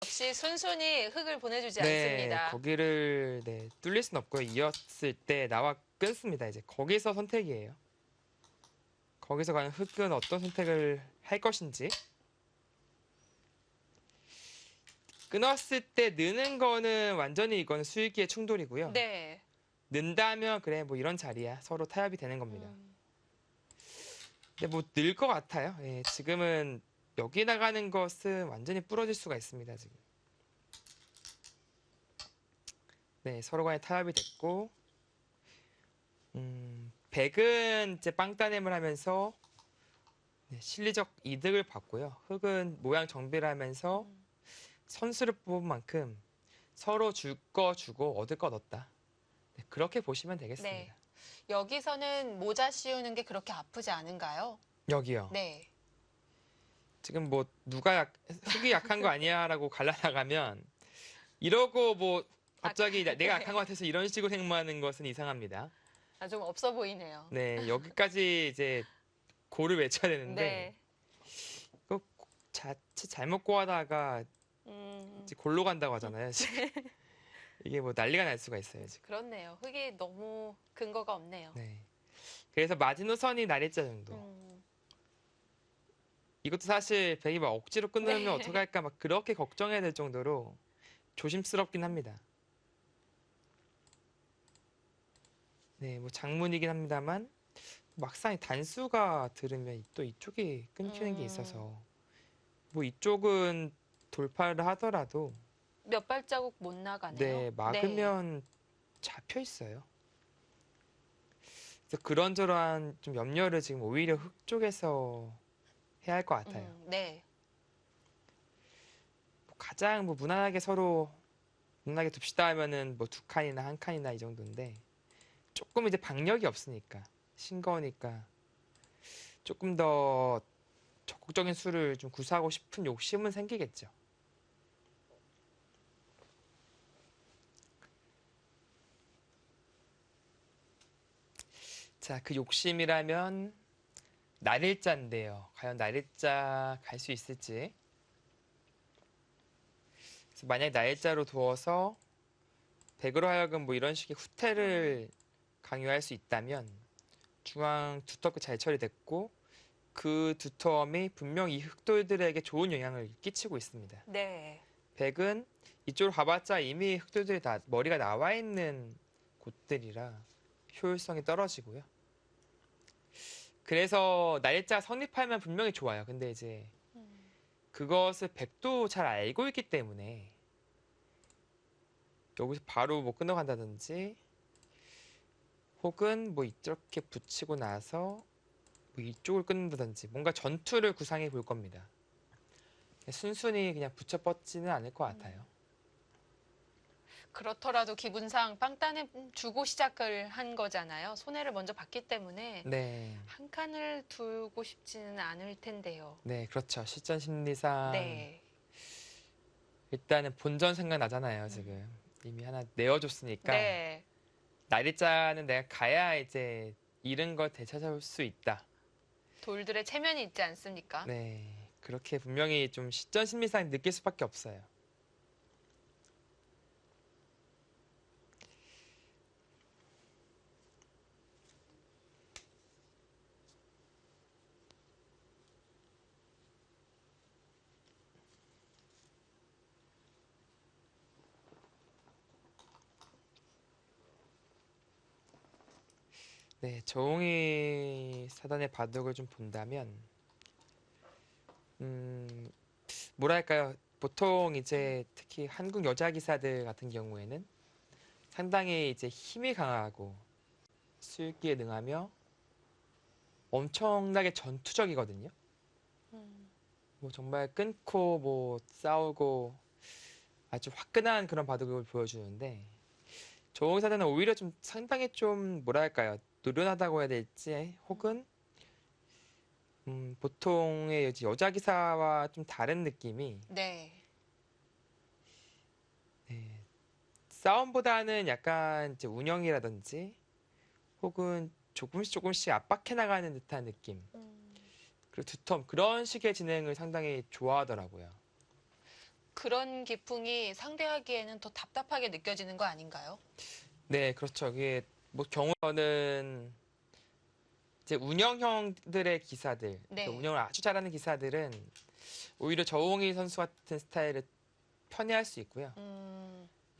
역시 순순히 흙을 보내주지 네, 않습니다. 거기를 네, 뚫릴 순 없고요. 이었을 때 나와 끊습니다. 이제 거기서 선택이에요. 거기서 과연 흙은 어떤 선택을 할 것인지. 끊었을 때 느는 거는 완전히 이건 수익기의 충돌이고요. 네. 는다면 그래 뭐 이런 자리야. 서로 타협이 되는 겁니다. 근데 뭐 늘 것 같아요. 예, 지금은 여기 나가는 것은 완전히 부러질 수가 있습니다. 지금. 네, 서로 간에 타협이 됐고 백은 이제 빵따냄을 하면서 네, 실리적 이득을 봤고요. 흙은 모양 정비를 하면서 선수를 뽑은 만큼 서로 줄 거 주고 얻을 거 얻었다. 네, 그렇게 보시면 되겠습니다. 네. 여기서는 모자 씌우는 게 그렇게 아프지 않은가요? 여기요. 네. 지금 뭐 누가 흙이 약한 거 아니야라고 갈라나가면 이러고 뭐 갑자기 내가 약한 것 같아서 이런 식으로 행동하는 것은 이상합니다. 아, 좀 없어 보이네요. 네, 여기까지 이제 고를 외쳐야 되는데 네. 그 자칫 잘못 고하다가 음, 이제 골로 간다고 하잖아요. 지금 이게 뭐 난리가 날 수가 있어요, 지금. 그렇네요. 흙이 너무 근거가 없네요. 네. 그래서 마지노선이 날일자 정도. 음, 이것도 사실 백이 막 억지로 끊으면 네. 어떡할까 막 그렇게 걱정해야 될 정도로 조심스럽긴 합니다. 네, 뭐 장문이긴 합니다만 막상 이 단수가 들으면 또 이쪽이 끊기는 게 있어서 뭐 이쪽은 돌파를 하더라도 몇 발자국 못 나가네요. 네, 네. 막으면 잡혀 있어요. 그래서 그런저런 좀 염려를 지금 오히려 흙 쪽에서 해야 할 것 같아요. 네. 뭐 가장 뭐 무난하게 서로 무난하게 둡시다 하면은 뭐 두 칸이나 한 칸이나 이 정도인데 조금 이제 박력이 없으니까 싱거우니까 조금 더 적극적인 수를 좀 구사하고 싶은 욕심은 생기겠죠. 자, 그 욕심이라면 날일자인데요. 과연 날일자 갈 수 있을지. 그래서 만약 날일자로 두어서 백으로 하여금 뭐 이런 식의 후퇴를 강요할 수 있다면 중앙 두텁게 잘 처리됐고 그 두터움이 분명 이 흑돌들에게 좋은 영향을 끼치고 있습니다. 네. 백은 이쪽으로 가봤자 이미 흑돌들이 다 머리가 나와 있는 곳들이라 효율성이 떨어지고요. 그래서 날짜 성립하면 분명히 좋아요. 근데 이제 그것을 백도 잘 알고 있기 때문에 여기서 바로 뭐 끊어간다든지 혹은 뭐 이렇게 붙이고 나서 뭐 이쪽을 끊는다든지 뭔가 전투를 구상해 볼 겁니다. 순순히 그냥 붙여 뻗지는 않을 것 같아요. 그렇더라도 기분상 빵따내 주고 시작을 한 거잖아요. 손해를 먼저 봤기 때문에 네, 한 칸을 두고 싶지는 않을 텐데요. 네, 그렇죠. 실전 심리상 네. 일단은 본전 생각나잖아요. 지금 이미 하나 내어줬으니까 네. 날짜는 내가 가야 이제 잃은 걸 되찾아올 수 있다. 돌들의 체면이 있지 않습니까? 네, 그렇게 분명히 좀 실전 심리상 느낄 수밖에 없어요. 네, 저웅이 사단의 바둑을 좀 본다면, 음, 뭐랄까요. 보통 이제 특히 한국 여자 기사들 같은 경우에는 상당히 이제 힘이 강하고 수익기에 능하며 엄청나게 전투적이거든요. 뭐 정말 끊고 뭐 싸우고 아주 화끈한 그런 바둑을 보여주는데 저웅 사단은 오히려 좀 상당히 좀 뭐랄까요. 노련하다고 해야 될지 혹은 보통의 여자 기사와 좀 다른 느낌이 네. 네, 싸움보다는 약간 이제 운영이라든지 혹은 조금씩 조금씩 압박해 나가는 듯한 느낌. 그리고 두텀 그런 식의 진행을 상당히 좋아하더라고요. 그런 기풍이 상대하기에는 더 답답하게 느껴지는 거 아닌가요? 네, 그렇죠. 이게 뭐 경우는 이제 운영형들의 기사들, 그러니까 네. 운영을 아주 잘하는 기사들은 오히려 저홍희 선수 같은 스타일을 편애할 수 있고요.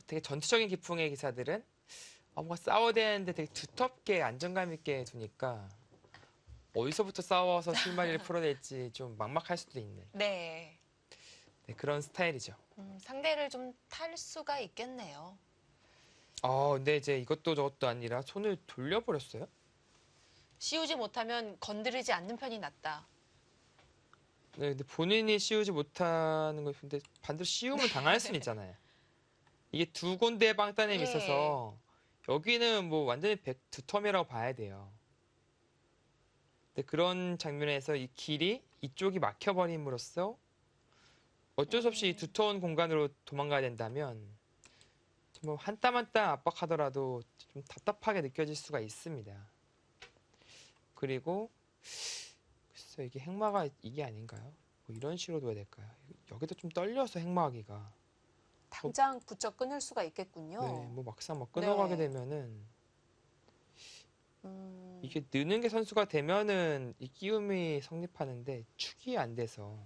되게 전투적인 기풍의 기사들은 뭔가 싸워야 되는데 되게 두텁게 안정감 있게 두니까 어디서부터 싸워서 실마리를 풀어낼지 좀 막막할 수도 있는 네. 네, 그런 스타일이죠. 상대를 좀 탈 수가 있겠네요. 근데 이제 이것도 저것도 아니라 손을 돌려버렸어요. 씌우지 못하면 건드리지 않는 편이 낫다. 네, 근데 본인이 씌우지 못하는 거 근데 반대로 씌우면 당할 수는 있잖아요. 이게 두 군데 빵따냄이 예. 있어서 여기는 뭐 완전히 두텀이라고 봐야 돼요. 근데 그런 장면에서 이 길이 이쪽이 막혀버림으로써 어쩔 수 없이 두터운 공간으로 도망가야 된다면 뭐한 땀 한 땀 압박하더라도 좀 답답하게 느껴질 수가 있습니다. 그리고 글쎄 이게 행마가 이게 아닌가요? 뭐 이런 식으로 둬야 될까요? 여기도 좀 떨려서 행마하기가 당장 붙여 끊을 수가 있겠군요. 네, 뭐 막상 막 끊어가게 네. 되면은 음, 이게 느는 게 선수가 되면은 이 끼움이 성립하는데 축이 안 돼서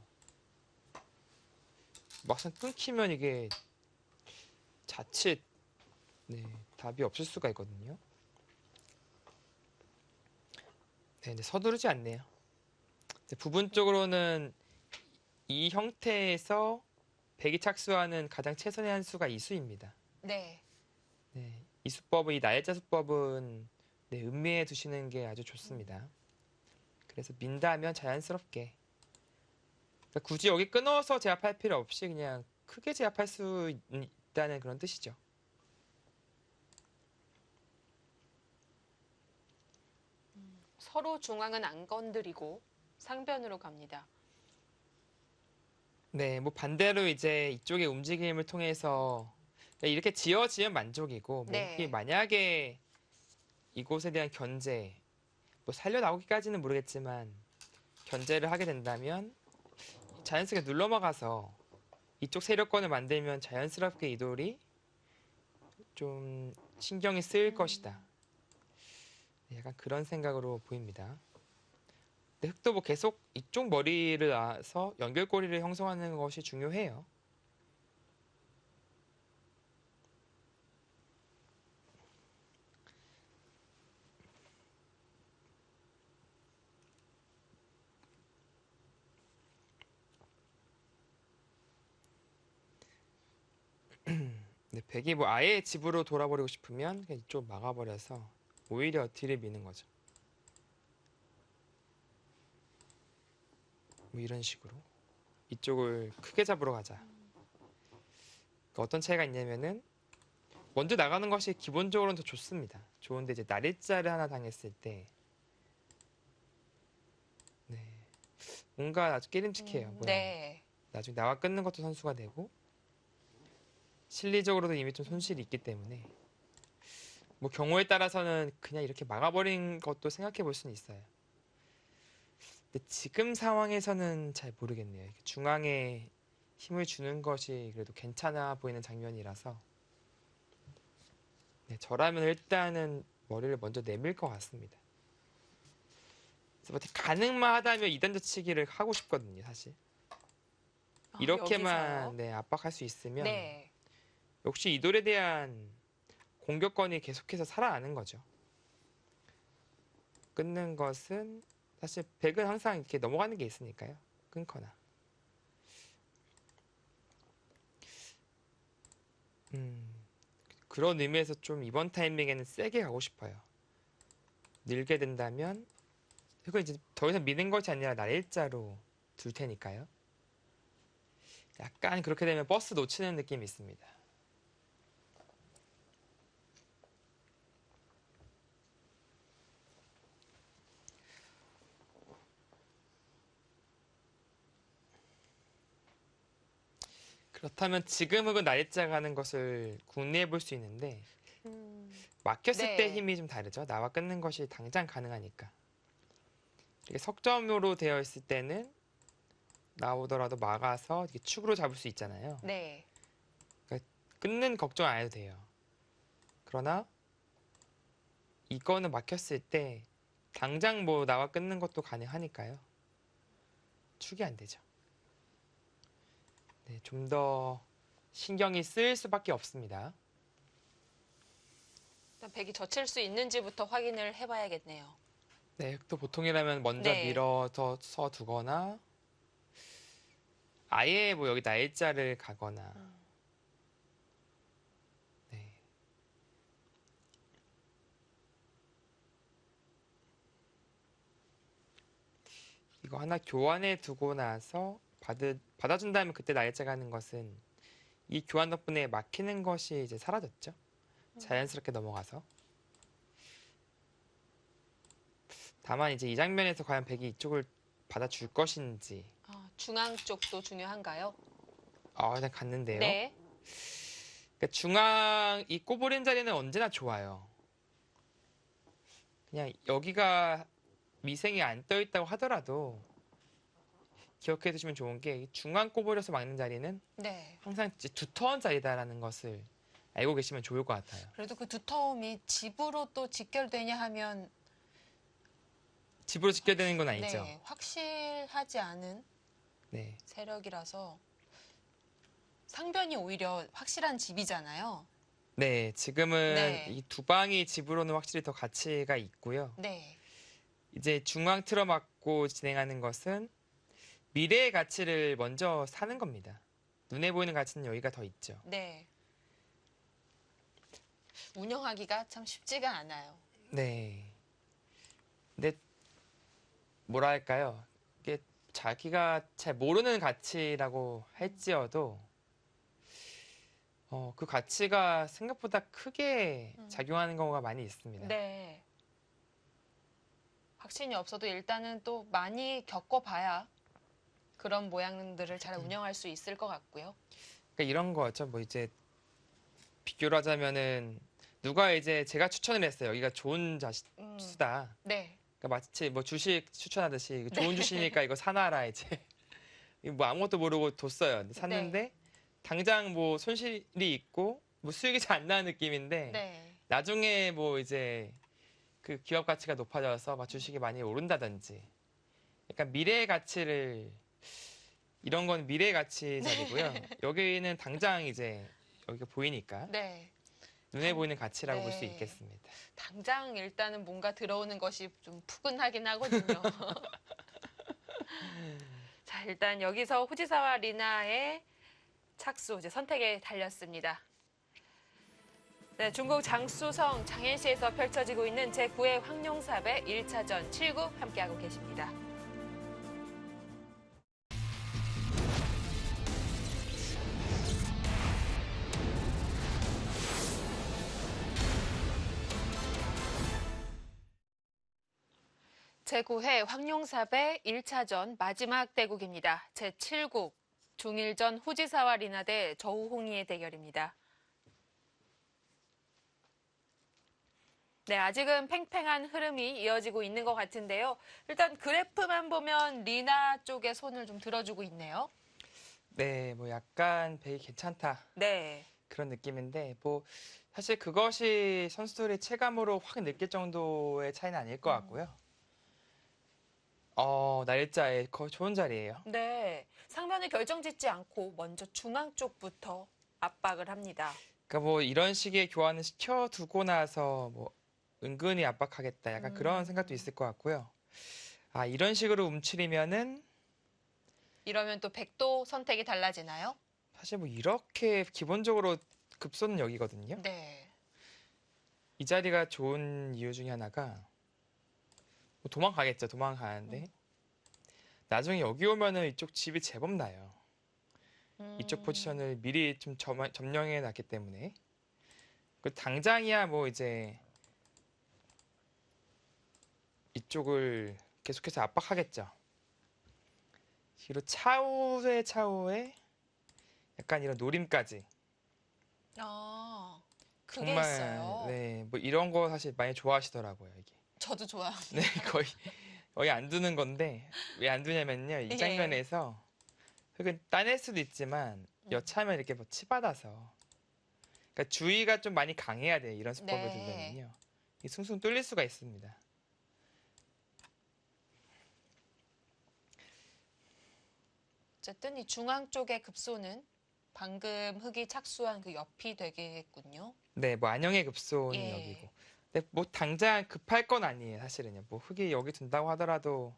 막상 끊기면 이게 자칫 네, 답이 없을 수가 있거든요. 네, 근데 서두르지 않네요. 부분적으로는 이 형태에서 백이 착수하는 가장 최선의 한 수가 이수입니다. 네. 네, 이 수법은 이 날짜 수법은 네, 음미해 두시는 게 아주 좋습니다. 그래서 민다면 자연스럽게 그러니까 굳이 여기 끊어서 제압할 필요 없이 그냥 크게 제압할 수 있다는 그런 뜻이죠. 서로 중앙은 안 건드리고 상변으로 갑니다. 네, 뭐 반대로 이제 이쪽의 움직임을 통해서 이렇게 지어지면 만족이고 뭐 혹시 네. 만약에 이곳에 대한 견제 뭐 살려나오기까지는 모르겠지만 견제를 하게 된다면 자연스럽게 눌러막아서 이쪽 세력권을 만들면 자연스럽게 이 돌이 좀 신경이 쓰일 것이다. 네, 약간 그런 생각으로 보입니다. 근데 흑도 뭐 계속 이쪽 머리를 놔서 연결고리를 형성하는 것이 중요해요. 근데 백이 뭐 아예 집으로 돌아버리고 싶으면 그냥 이쪽 막아버려서 오히려 뒤를 미는 거죠. 뭐 이런 식으로 이쪽을 크게 잡으러 가자. 그러니까 어떤 차이가 있냐면은 먼저 나가는 것이 기본적으로는 더 좋습니다. 좋은데 이제 날일자를 하나 당했을 때 네, 뭔가 아주 깨림직해요. 모양이. 네. 나중에 나와 끊는 것도 선수가 되고 실리적으로도 이미 좀 손실이 있기 때문에 뭐 경우에 따라서는 그냥 이렇게 막아버린 것도 생각해 볼 수는 있어요. 근데 지금 상황에서는 잘 모르겠네요. 이렇게 중앙에 힘을 주는 것이 그래도 괜찮아 보이는 장면이라서 네, 저라면 일단은 머리를 먼저 내밀 것 같습니다. 그래서 어떻게 가능만 하다면 이단저치기를 하고 싶거든요, 사실. 이렇게만 여기서요? 네, 압박할 수 있으면 네. 역시 이돌에 대한 공격권이 계속해서 살아나는 거죠. 끊는 것은 사실 백은 항상 이렇게 넘어가는 게 있으니까요. 끊거나. 그런 의미에서 좀 이번 타이밍에는 세게 가고 싶어요. 늘게 된다면 이거 이제 더 이상 미는 것이 아니라 날일자로 둘 테니까요. 약간 그렇게 되면 버스 놓치는 느낌이 있습니다. 그렇다면 지금 흑은 날짜 가는 것을 궁리해 볼 수 있는데 막혔을 때 네. 힘이 좀 다르죠. 나와 끊는 것이 당장 가능하니까. 이게 석점으로 되어 있을 때는 나오더라도 막아서 이렇게 축으로 잡을 수 있잖아요. 네. 그러니까 끊는 걱정 안 해도 돼요. 그러나 이거는 막혔을 때 당장 뭐 나와 끊는 것도 가능하니까요. 축이 안 되죠. 네, 좀 더 신경이 쓰일 수밖에 없습니다. 일단 백이 젖힐 수 있는지부터 확인을 해봐야겠네요. 네, 또 보통이라면 먼저 네. 밀어서 두거나 아예 뭐 여기 날짜를 가거나 네. 이거 하나 교환해 두고 나서 받아준 다음에 그때 날짜 가는 것은 이 교환 덕분에 막히는 것이 이제 사라졌죠. 자연스럽게 넘어가서 다만 이제 이 장면에서 과연 백이 이쪽을 받아줄 것인지. 중앙 쪽도 중요한가요? 일단 갔는데요. 네. 그러니까 중앙 이 꼬부린 자리는 언제나 좋아요. 그냥 여기가 미생이 안 떠 있다고 하더라도 기억해 두시면 좋은 게 중앙 꼬부려서 막는 자리는 네. 항상 이제 두터운 자리다라는 것을 알고 계시면 좋을 것 같아요. 그래도 그 두터움이 집으로 또 직결되냐 하면 집으로 직결되는 건 아니죠. 네, 확실하지 않은 네. 세력이라서 상변이 오히려 확실한 집이잖아요. 네, 지금은 네. 이 두 방이 집으로는 확실히 더 가치가 있고요. 네. 이제 중앙 틀어막고 진행하는 것은 미래의 가치를 먼저 사는 겁니다. 눈에 보이는 가치는 여기가 더 있죠. 네. 운영하기가 참 쉽지가 않아요. 네. 근데 뭐랄까요? 이게 자기가 잘 모르는 가치라고 할지어도 그 가치가 생각보다 크게 작용하는 경우가 많이 있습니다. 네. 확신이 없어도 일단은 또 많이 겪어봐야 그런 모양들을 잘 운영할 수 있을 것 같고요. 그러니까 이런 거죠. 뭐 이제 비교를 하자면은 누가 이제 제가 추천을 했어요. 여기가 좋은 수다. 네. 그러니까 마치 뭐 주식 추천하듯이 좋은 주식이니까 이거 사놔라 이제. 이거 뭐 아무것도 모르고 뒀어요. 근데 샀는데 당장 뭐 손실이 있고 뭐 수익이 잘 안 나는 느낌인데 네. 나중에 뭐 이제 그 기업 가치가 높아져서 막 주식이 많이 오른다든지 약간 미래의 가치를 이런 건 미래의 가치 자리고요. 여기는 당장 이제 여기가 보이니까 네. 눈에 보이는 가치라고 볼 수 네. 있겠습니다. 당장 일단은 뭔가 들어오는 것이 좀 푸근하긴 하거든요. 자, 일단 여기서 후지사와 리나의 착수 이제 선택에 달렸습니다. 네, 중국 장쑤성 장현시에서 펼쳐지고 있는 제9회 황룡삽의 1차전 7구 함께하고 계십니다. 제9회 황룡삽의 1차전 마지막 대국입니다. 제7국 중일전 후지사와 리나 대 저우홍이의 대결입니다. 네, 아직은 팽팽한 흐름이 이어지고 있는 것 같은데요. 일단 그래프만 보면 리나 쪽에 손을 좀 들어주고 있네요. 네, 뭐 약간 배이 괜찮다. 네. 그런 느낌인데 뭐 사실 그것이 선수들의 체감으로 확 느낄 정도의 차이는 아닐 것 같고요. 날짜에 거의 좋은 자리예요. 네. 상면을 결정짓지 않고 먼저 중앙 쪽부터 압박을 합니다. 그러니까 뭐 이런 식의 교환을 시켜두고 나서 뭐 은근히 압박하겠다. 약간 그런 생각도 있을 것 같고요. 이런 식으로 움츠리면은 이러면 또 백도 선택이 달라지나요? 사실 뭐 이렇게 기본적으로 급소는 여기거든요. 네. 이 자리가 좋은 이유 중에 하나가 뭐 도망가겠죠. 도망가는데 나중에 여기 오면은 이쪽 집이 제법 나요. 이쪽 포지션을 미리 좀 점령해 놨기 때문에 그 당장이야 뭐 이제 이쪽을 계속해서 압박하겠죠. 뒤로 차후에 약간 이런 노림까지 그게 정말 있어요. 네, 뭐 이런 거 사실 많이 좋아하시더라고요, 이게. 저도 좋아합니다. 네, 거의 안 두는 건데 왜 안 두냐면요. 이 예. 장면에서 흙은 따낼 수도 있지만 여차하면 이렇게 뭐 치받아서 그러니까 주의가 좀 많이 강해야 돼요. 이런 수법을 네. 들려면요. 이 숭숭 뚫릴 수가 있습니다. 어쨌든 이 중앙 쪽의 급소는 방금 흙이 착수한 그 옆이 되겠군요. 네, 뭐 안영의 급소는 예. 여기고. 근데 뭐 당장 급할 건 아니에요, 사실은요. 뭐 흙이 여기 둔다고 하더라도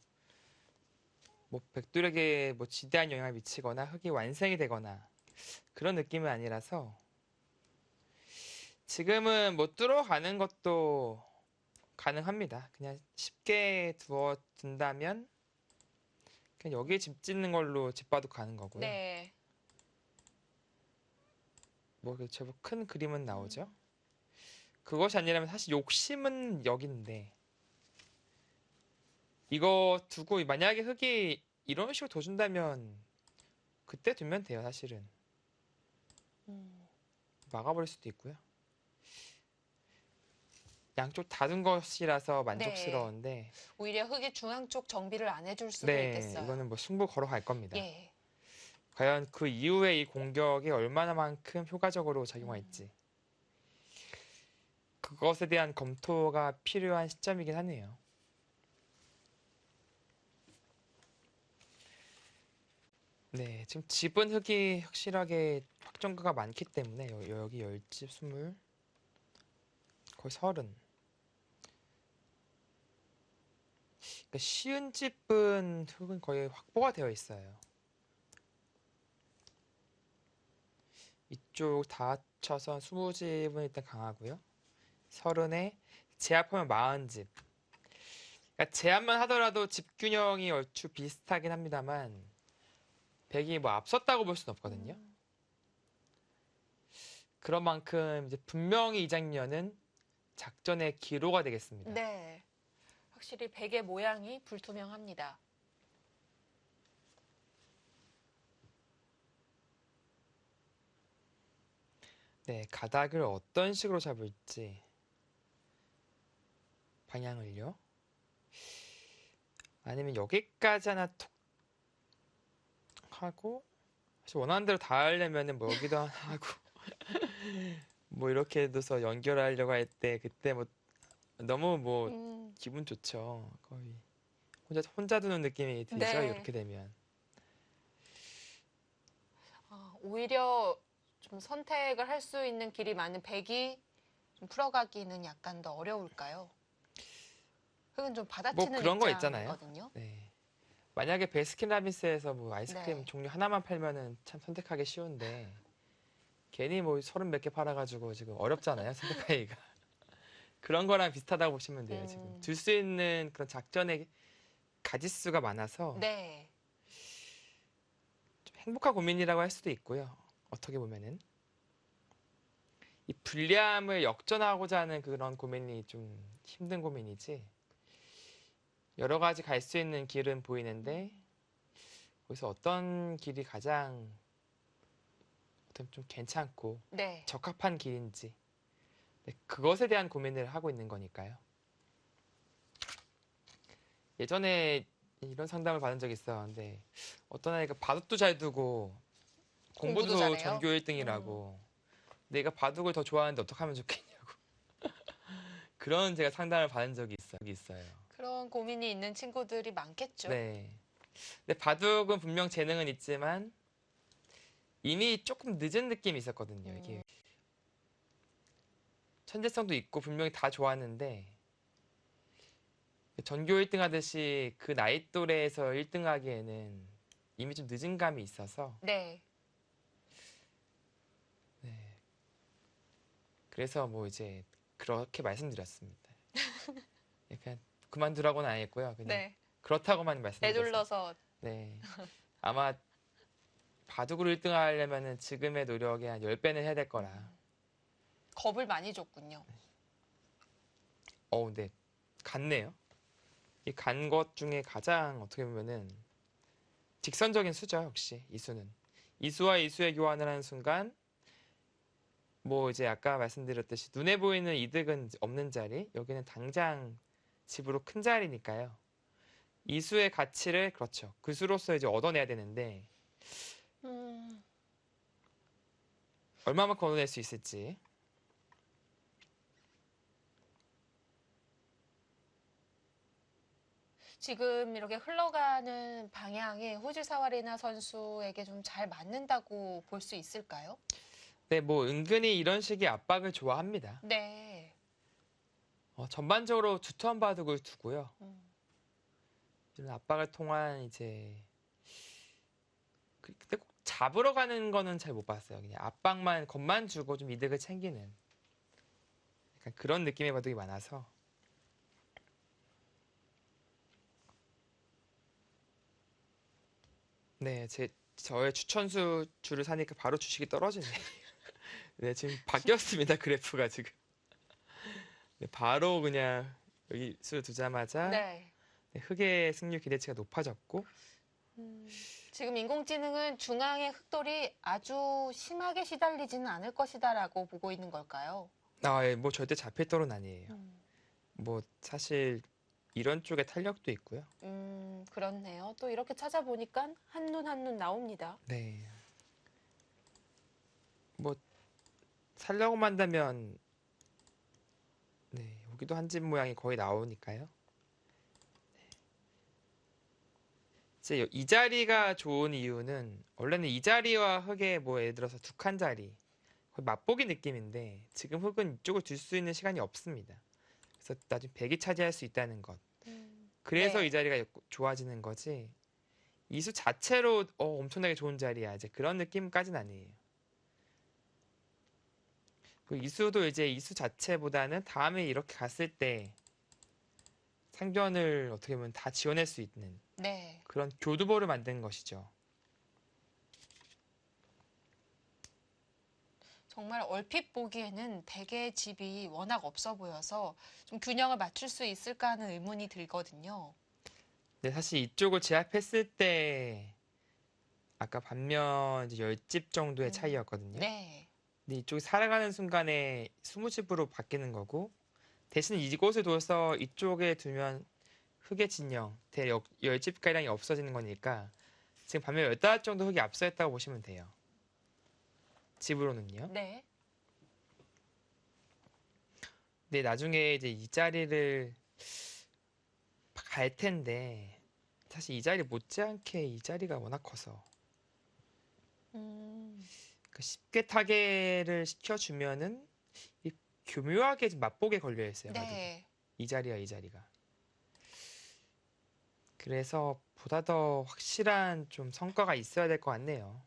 뭐 백두력에 뭐 지대한 영향을 미치거나 흙이 완성이 되거나 그런 느낌은 아니라서 지금은 뭐 뚫어가는 것도 가능합니다. 그냥 쉽게 둔다면 그냥 여기에 집 짓는 걸로 집 봐도 가는 거고요. 네. 뭐 제법 큰 그림은 나오죠. 그것이 아니라면 사실 욕심은 여기인데 이거 두고 만약에 흙이 이런 식으로 둬준다면 그때 두면 돼요, 사실은. 음, 막아버릴 수도 있고요. 양쪽 다 둔 것이라서 네. 만족스러운데, 오히려 흙이 중앙 쪽 정비를 안 해줄 수도 네, 있겠어요. 이거는 뭐 승부 걸어갈 겁니다. 예. 과연 그 이후에 이 공격이 얼마나만큼 효과적으로 작용할지. 그것에 대한 검토가 필요한 시점이긴 하네요. 네, 지금 집은 흙이 확실하게 확정가가 많기 때문에 여기 10집, 20, 거의 30. 그러니까 쉬운 집은 흙은 거의 확보가 되어 있어요. 이쪽 다 합쳐서 20집은 일단 강하고요. 30에 제압하면 40집. 그러니까 제압만 하더라도 집 균형이 얼추 비슷하긴 합니다만 100이 뭐 앞섰다고 볼 수는 없거든요. 그런 만큼 이제 분명히 이 장면은 작전의 기로가 되겠습니다. 네. 확실히 베개 모양이 불투명합니다. 네, 가닥을 어떤 식으로 잡을지 방향을요. 아니면 여기까지 하나 톡 하고 사실 원하는 대로 다 하려면은 뭐 여기도 하나 하고 뭐 이렇게 해서 연결하려고 할 때 그때 뭐 너무 뭐 기분 좋죠. 거의 혼자 두는 느낌이 들죠. 네. 이렇게 되면. 오히려 좀 선택을 할 수 있는 길이 많은 백이 좀 풀어가기는 약간 더 어려울까요? 흙은 좀 받아치는 뭐 그런 거 있잖아요. 입장이거든요. 네. 만약에 베스킨라빈스에서 뭐 아이스크림 네. 종류 하나만 팔면은 참 선택하기 쉬운데 괜히 뭐 30 몇 개 팔아가지고 지금 어렵잖아요. 선택하기가. 그런 거랑 비슷하다고 보시면 돼요. 지금 둘 수 있는 그런 작전의 가짓수가 많아서 네. 좀 행복한 고민이라고 할 수도 있고요. 어떻게 보면은 이 불리함을 역전하고자 하는 그런 고민이 좀 힘든 고민이지. 여러 가지 갈 수 있는 길은 보이는데 거기서 어떤 길이 가장 어떤 좀 괜찮고 네. 적합한 길인지 네, 그것에 대한 고민을 하고 있는 거니까요. 예전에 이런 상담을 받은 적이 있었는데 어떤 아이가 바둑도 잘 두고 공부도 공부도 잘해요? 전교 1등이라고 내가 바둑을 더 좋아하는데 어떻게 하면 좋겠냐고 그런 제가 상담을 받은 적이 있어요. 그런 고민이 있는 친구들이 많겠죠. 네. 근데 바둑은 분명 재능은 있지만 이미 조금 늦은 느낌이 있었거든요. 이게 천재성도 있고 분명히 다 좋았는데 전교 1등 하듯이 그 나이 또래에서 1등 하기에는 이미 좀 늦은 감이 있어서 네. 네. 그래서 뭐 이제 그렇게 말씀드렸습니다. 그냥 그만두라고는 안 했고요. 그냥 네. 그렇다고만 말씀드렸어요. 애둘러서 네. 아마 바둑으로 1등 하려면은 지금의 노력의 한 10배는 해야 될 거라. 겁을 많이 줬군요. 네. 같네요. 이 간 것 중에 가장 어떻게 보면은 직선적인 수죠, 역시 이수는. 이수와 이수의 교환을 하는 순간 뭐 이제 아까 말씀드렸듯이 눈에 보이는 이득은 없는 자리, 여기는 당장 집으로 큰 자리니까요. 이수의 가치를 그렇죠. 그 수로서 이제 얻어내야 되는데 얼마만큼 얻어낼 수 있을지. 지금 이렇게 흘러가는 방향이 호지사와리나 선수에게 좀 잘 맞는다고 볼 수 있을까요? 네, 뭐 은근히 이런 식의 압박을 좋아합니다. 네. 전반적으로 두터운 바둑을 두고요. 이런 압박을 통한 이제 근데 꼭 잡으러 가는 거는 잘 못 봤어요. 그냥 압박만 겁만 주고 좀 이득을 챙기는 약간 그런 느낌의 바둑이 많아서 네, 저의 추천수 줄을 사니까 바로 주식이 떨어지네. 네, 지금 바뀌었습니다. 그래프가 지금. 네, 바로 그냥 여기 수를 두자마자 네. 네, 흑의 승률 기대치가 높아졌고 지금 인공지능은 중앙의 흑돌이 아주 심하게 시달리지는 않을 것이다라고 보고 있는 걸까요? 예, 뭐 절대 잡힐 tor은 아니에요. 뭐 사실 이런 쪽에 탄력도 있고요. 그렇네요. 또 이렇게 찾아보니까 한눈 한눈 나옵니다. 네. 뭐 살려고만 한다면 네, 여기도 한 집 모양이 거의 나오니까요. 이제 이 자리가 좋은 이유는 원래는 이 자리와 흑의 뭐 예를 들어서 두 칸 자리 거의 맛보기 느낌인데 지금 흑은 이쪽을 둘 수 있는 시간이 없습니다. 그래서 나중에 백이 차지할 수 있다는 것. 그래서 네. 이 자리가 좋아지는 거지. 이 수 자체로 엄청나게 좋은 자리야. 이제 그런 느낌까지는 아니에요. 그 이수도 이제 이수 자체보다는 다음에 이렇게 갔을 때 상변을 어떻게 보면 다 지원할 수 있는 네. 그런 교두보를 만든 것이죠. 정말 얼핏 보기에는 백의 집이 워낙 없어 보여서 좀 균형을 맞출 수 있을까 하는 의문이 들거든요. 근데 사실 이쪽을 제압했을 때 아까 반면 이제 10집 정도의 차이였거든요. 네. 근데 이쪽이 살아가는 순간에 20집으로 바뀌는 거고 대신 이곳을 둬서 이쪽에 두면 흑의 진영 대 10집 가량이 없어지는 거니까 지금 반면 15 정도 흑이 앞서 있다고 보시면 돼요. 집으로는요. 네. 근데 나중에 이제 이 자리를 갈 텐데 사실 이 자리 못지않게 이 자리가 워낙 커서 음, 그 쉽게 타개를 시켜주면은 이 교묘하게 좀 맛보게 걸려 있어요. 가지고 네. 이 자리와 이 자리가. 그래서 보다 더 확실한 좀 성과가 있어야 될 것 같네요.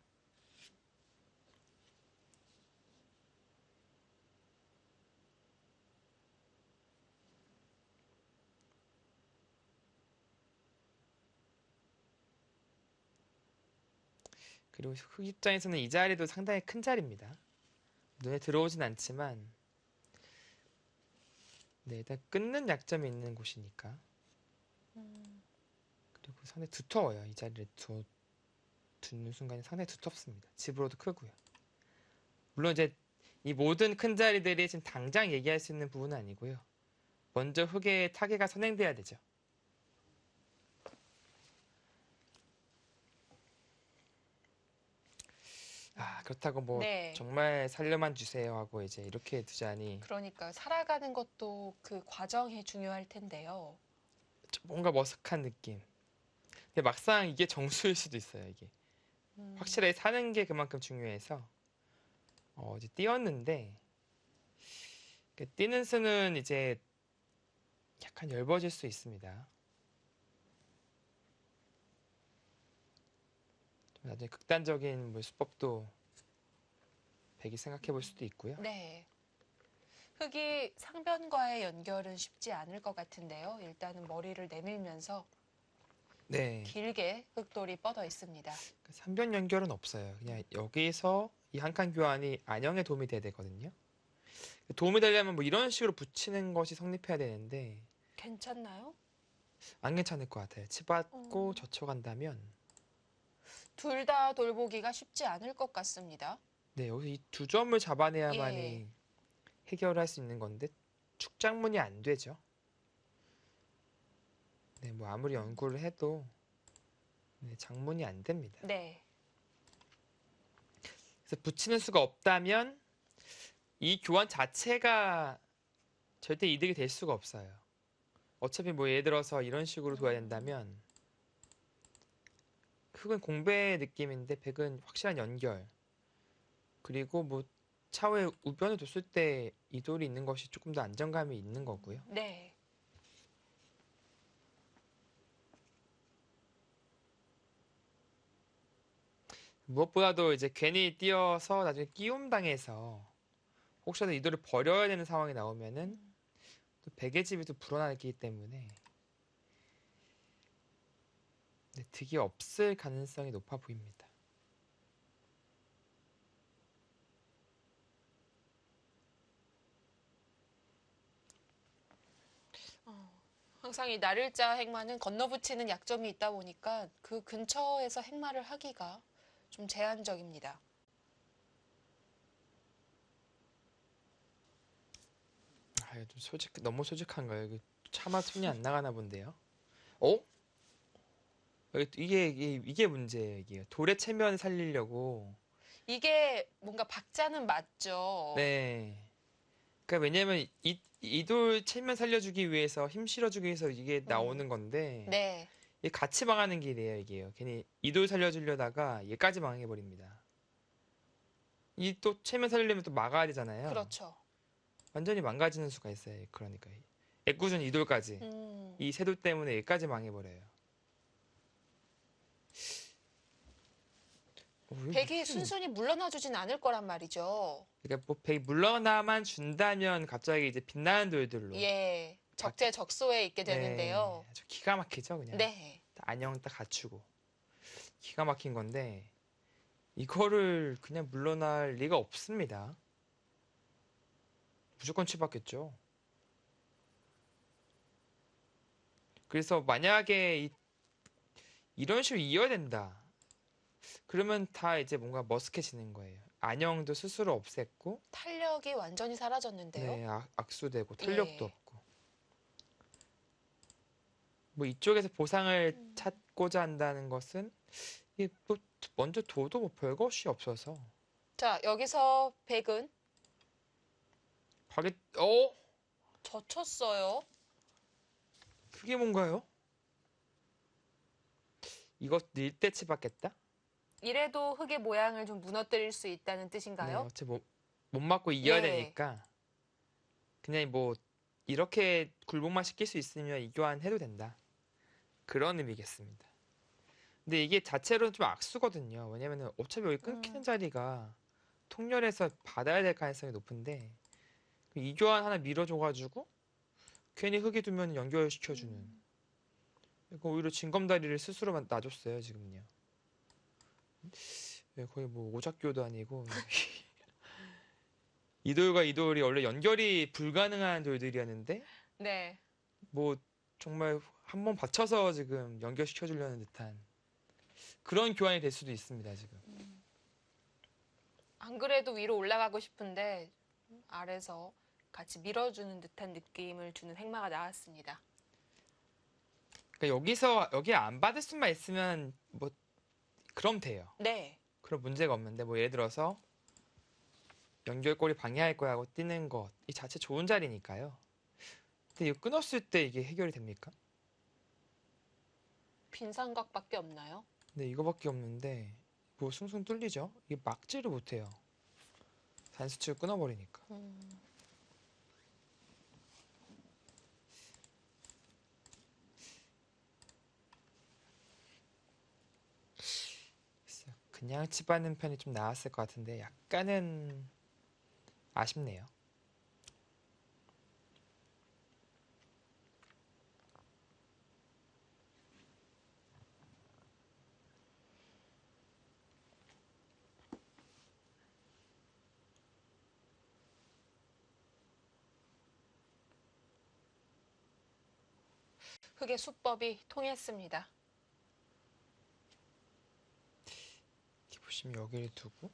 그리고 흑 입장에서는 이 자리도 상당히 큰 자리입니다. 눈에 들어오진 않지만 네, 일단 끊는 약점이 있는 곳이니까. 그리고 상당히 두터워요. 이 자리를 두는 순간에 상당히 두텁습니다. 집으로도 크고요. 물론 이제 이 모든 큰 자리들이 지금 당장 얘기할 수 있는 부분은 아니고요. 먼저 흑의 타개가 선행돼야 되죠. 그렇다고 뭐 네. 정말 살려만 주세요 하고 이제 이렇게 두자니 그러니까 살아가는 것도 그 과정이 중요할 텐데요. 좀 뭔가 머쓱한 느낌. 근데 막상 이게 정수일 수도 있어요, 이게. 확실하게 사는 게 그만큼 중요해서 이제 띄웠는데 그 뛰는 수는 이제 약간 얇아질 수 있습니다. 좀 나중에 극단적인 뭐 수법도 백이 생각해 볼 수도 있고요. 네. 흑이 상변과의 연결은 쉽지 않을 것 같은데요. 일단은 머리를 내밀면서 네. 길게 흑돌이 뻗어 있습니다. 그 삼변 연결은 없어요. 그냥 여기서 이 한 칸 교환이 안형에 도움이 돼야 되거든요. 도움이 되려면 뭐 이런 식으로 붙이는 것이 성립해야 되는데 괜찮나요? 안 괜찮을 것 같아요. 치받고 음, 젖혀간다면 둘 다 돌보기가 쉽지 않을 것 같습니다. 네, 여기서 이 두 점을 예. 잡아내야만이 해결할 수 있는 건데 축작문이 안 되죠. 네, 뭐 아무리 연구를 해도 네, 장문이 안 됩니다. 네. 그래서 붙이는 수가 없다면 이 교환 자체가 절대 이득이 될 수가 없어요. 어차피 뭐 예를 들어서 이런 식으로 둬야 된다면 흑은 공배의 느낌인데 백은 확실한 연결. 그리고 뭐 차후에 우변을 뒀을 때 이 돌이 있는 것이 조금 더 안정감이 있는 거고요. 네. 무엇보다도 이제 괜히 뛰어서 나중에 끼움 당해서 혹시라도 이 돌을 버려야 되는 상황이 나오면은 또 백의 집이 또 불어나기 때문에 네, 득이 없을 가능성이 높아 보입니다. 항상 이 날일자 행마는 건너붙이는 약점이 있다 보니까 그 근처에서 행마를 하기가 좀 제한적입니다. 좀 너무 소직한가요? 차마 손이 안 나가나 본데요. 어? 이게 문제예요. 이게 돌의 체면 살리려고. 이게 뭔가 박자는 맞죠. 네. 그러니까 왜냐면 이돌 체면 살려주기 위해서 힘 실어주기 위해서 이게 나오는 건데 네, 이게 같이 망하는 길이에요. 이게요. 괜히 이돌 살려주려다가 얘까지 망해 버립니다. 이 또 체면 살리려면 또 막아야 되잖아요. 그렇죠. 완전히 망가지는 수가 있어요. 그러니까 애꿎은 이돌까지 음, 이 세돌 때문에 얘까지 망해버려요. 왜 백이 무슨 순순히 물러나주진 않을 거란 말이죠. 그러니까 뭐 백이 물러나만 준다면 갑자기 이제 빛나는 돌들로 예, 바뀌 적재적소에 있게 네, 되는데요. 아주 기가 막히죠 그냥 네, 딱 안녕 딱 갖추고 기가 막힌 건데 이거를 그냥 물러날 리가 없습니다. 무조건 치받겠죠. 그래서 만약에 이런 식으로 이어야 된다. 그러면 다 이제 뭔가 머쓱해지는 거예요. 안녕도 스스로 없앴고, 탄력이 완전히 사라졌는데요. 네, 악수되고 탄력도 예, 없고. 뭐 이쪽에서 보상을 찾고자 한다는 것은 이게 뭐 먼저 둬도 뭐 별것이 없어서 자, 여기서 백은 가게 어? 젖혔어요. 그게 뭔가요? 이거 닐때 치받겠다? 이래도 흙의 모양을 좀 무너뜨릴 수 있다는 네, 뜻인가요? 어차피 못 맞고 이겨야 예. 되니까 그냥 뭐 이렇게 굴복만 시킬 수 있으면 이 교환해도 된다. 그런 의미겠습니다. 근데 이게 자체로는 좀 악수거든요. 왜냐면은 어차피 여기 끊기는 자리가 통렬해서 받아야 될 가능성이 높은데 이 교환 하나 밀어줘가지고 괜히 흙에 두면 연결시켜주는 이거 오히려 징검다리를 스스로 놔줬어요 지금요. 거의 뭐 오작교도 아니고 이 돌과 이 돌이 원래 연결이 불가능한 돌들이었는데 네. 뭐 정말 한 번 받쳐서 지금 연결시켜 주려는 듯한 그런 교환이 될 수도 있습니다 지금. 안 그래도 위로 올라가고 싶은데 아래서 같이 밀어주는 듯한 느낌을 주는 행마가 나왔습니다. 그러니까 여기서 여기 안 받을 수만 있으면 뭐 그럼 돼요. 네. 그런 문제가 없는데 뭐 예를 들어서 연결고리 방해할 거야 하고 뛰는 것 이 자체 좋은 자리니까요. 근데 이거 끊었을 때 이게 해결이 됩니까? 빈 삼각밖에 없나요? 근데 이거밖에 없는데 뭐 숭숭 뚫리죠? 이게 막지를 못해요. 단수치를 끊어버리니까. 글쎄요. 그냥 치받는 편이 좀 나았을 것 같은데 약간은 아쉽네요. 흙의 수법이 통했습니다. 이렇게 보시면 여기를 두고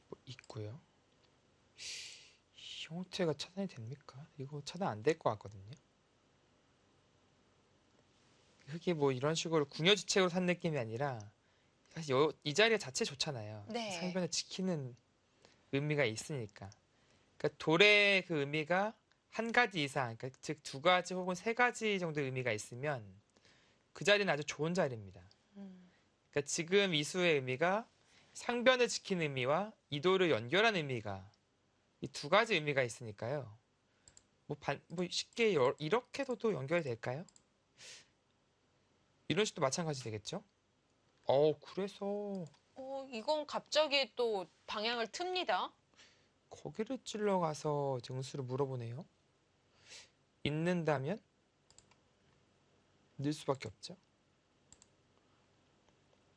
뭐 있고요. 이 형태가 차단이 됩니까? 이거 차단 안 될 것 같거든요. 흙이 뭐 이런 식으로 궁여지책으로 산 느낌이 아니라 사실 이 자리가 자체 좋잖아요. 네. 상변을 지키는 의미가 있으니까. 그러니까 돌의 그 의미가 한 가지 이상, 그러니까 즉 두 가지 혹은 세 가지 정도의 의미가 있으면 그 자리는 아주 좋은 자리입니다. 그러니까 지금 이수의 의미가 상변을 지키는 의미와 이도를 연결한 의미가 이 두 가지 의미가 있으니까요. 뭐 쉽게 이렇게 둬도 연결이 될까요? 이런 식도 마찬가지 되겠죠? 그래서 이건 갑자기 또 방향을 틉니다. 거기를 찔러 가서 증수를 물어보네요. 있는다면 늘 수밖에 없죠.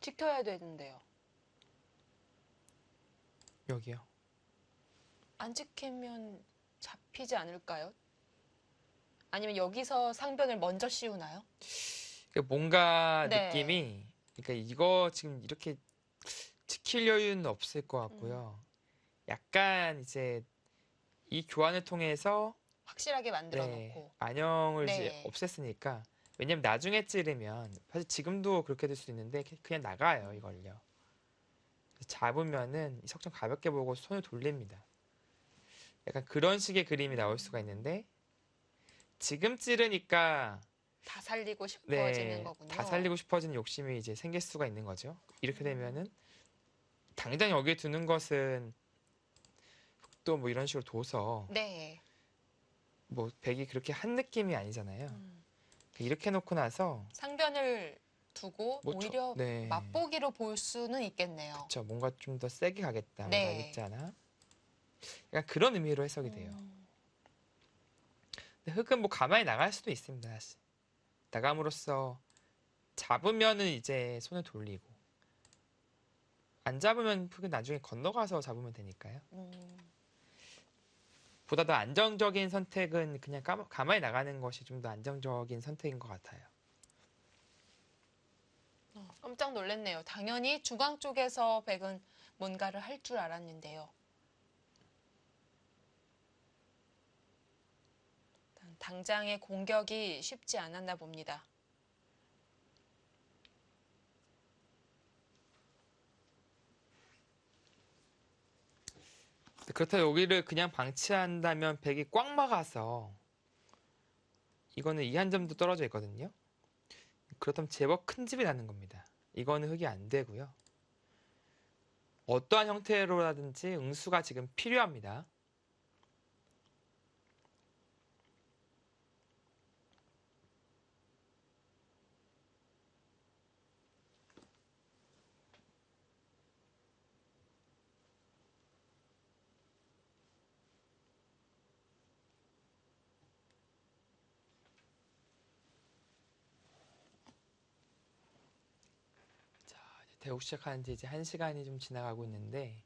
지켜야 되는데요. 여기요. 안 지키면 잡히지 않을까요? 아니면 여기서 상변을 먼저 씌우나요? 뭔가 네. 느낌이 그러니까 이거 지금 이렇게 지킬 여유는 없을 것 음. 같고요. 약간 이제 이 교환을 통해서 확실하게 만들어 네, 놓고. 안형을 이제 네. 없앴으니까 왜냐면 나중에 찌르면 사실 지금도 그렇게 될 수 있는데 그냥 나가요 이걸요. 잡으면은 이 석점 가볍게 보고 손을 돌립니다. 약간 그런 식의 그림이 나올 수가 있는데 지금 찌르니까 다 살리고 싶어지는 네, 다 거군요. 살리고 싶어지는 욕심이 이제 생길 수가 있는 거죠. 이렇게 음. 되면은 당장 여기에 두는 것은 또 뭐 이런 식으로 둬서 네. 뭐 백이 그렇게 한 느낌이 아니잖아요. 음. 이렇게 놓고 나서 상변을 두고 뭐 오히려 네, 맛보기로 볼 수는 있겠네요. 그쵸. 뭔가 좀 더 세게 가겠다. 뭐 네. 나겠잖아. 약간 그런 의미로 해석이 돼요. 음. 근데 흙은 뭐 가만히 나갈 수도 있습니다. 사실. 나감으로써 잡으면은 이제 손을 돌리고 안 잡으면 흙은 나중에 건너가서 잡으면 되니까요. 음. 보다 더 안정적인 선택은 그냥 가만히 나가는 것이 좀 더 안정적인 선택인 것 같아요. 깜짝 놀랐네요. 당연히 중앙 쪽에서 백은 뭔가를 할 줄 알았는데요. 당장의 공격이 쉽지 않았나 봅니다. 그렇다고 여기를 그냥 방치한다면 백이 꽉 막아서 이거는 이 한 점도 떨어져 있거든요. 그렇다면 제법 큰 집이 나는 겁니다. 이거는 흙이 안 되고요. 어떠한 형태로라든지 응수가 지금 필요합니다. 자, 대국 시작한 지 이제 1시간이 좀 지나가고 있는데,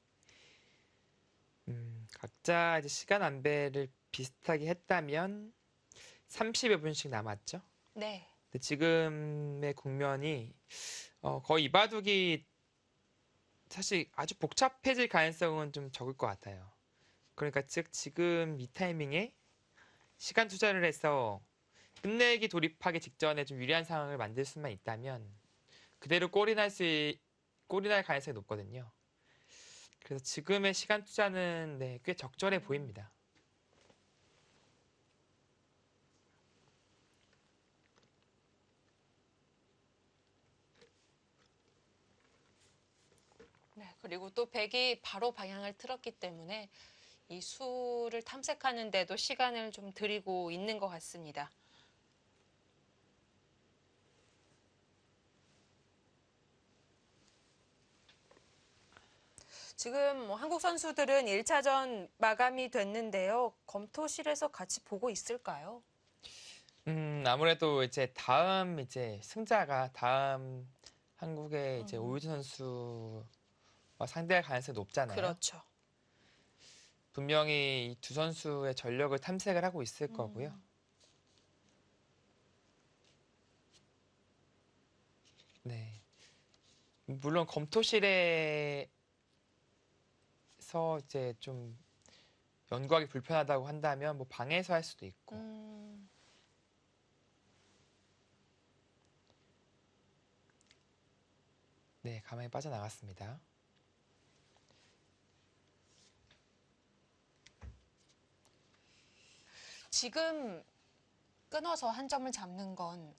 각자 이제 시간 안배를 비슷하게 했다면 30여 분씩 남았죠. 네. 근데 지금의 국면이 거의 이바둑이 사실 아주 복잡해질 가능성은 좀 적을 것 같아요. 그러니까 즉 지금 이 타이밍에 시간 투자를 해서 끝내기 돌입하기 직전에 좀 유리한 상황을 만들 수만 있다면 그대로 꼴이 날 가능성이 높거든요. 그래서 지금의 시간 투자는 네, 꽤 적절해 보입니다. 네. 그리고 또 백이 바로 방향을 틀었기 때문에 이 수를 탐색하는데도 시간을 좀 들이고 있는 것 같습니다. 지금 뭐 한국 선수들은 1차전 마감이 됐는데요. 검토실에서 같이 보고 있을까요? 아무래도 이제 다음 이제 승자가 다음 한국의 이제 오유진 선수와 상대할 가능성이 높잖아요. 그렇죠. 분명히 이 두 선수의 전력을 탐색을 하고 있을 거고요. 네. 물론 검토실에서 이제 좀 연구하기 불편하다고 한다면 뭐 방에서 할 수도 있고. 네, 가만히 빠져나갔습니다. 지금 끊어서 한 점을 잡는 건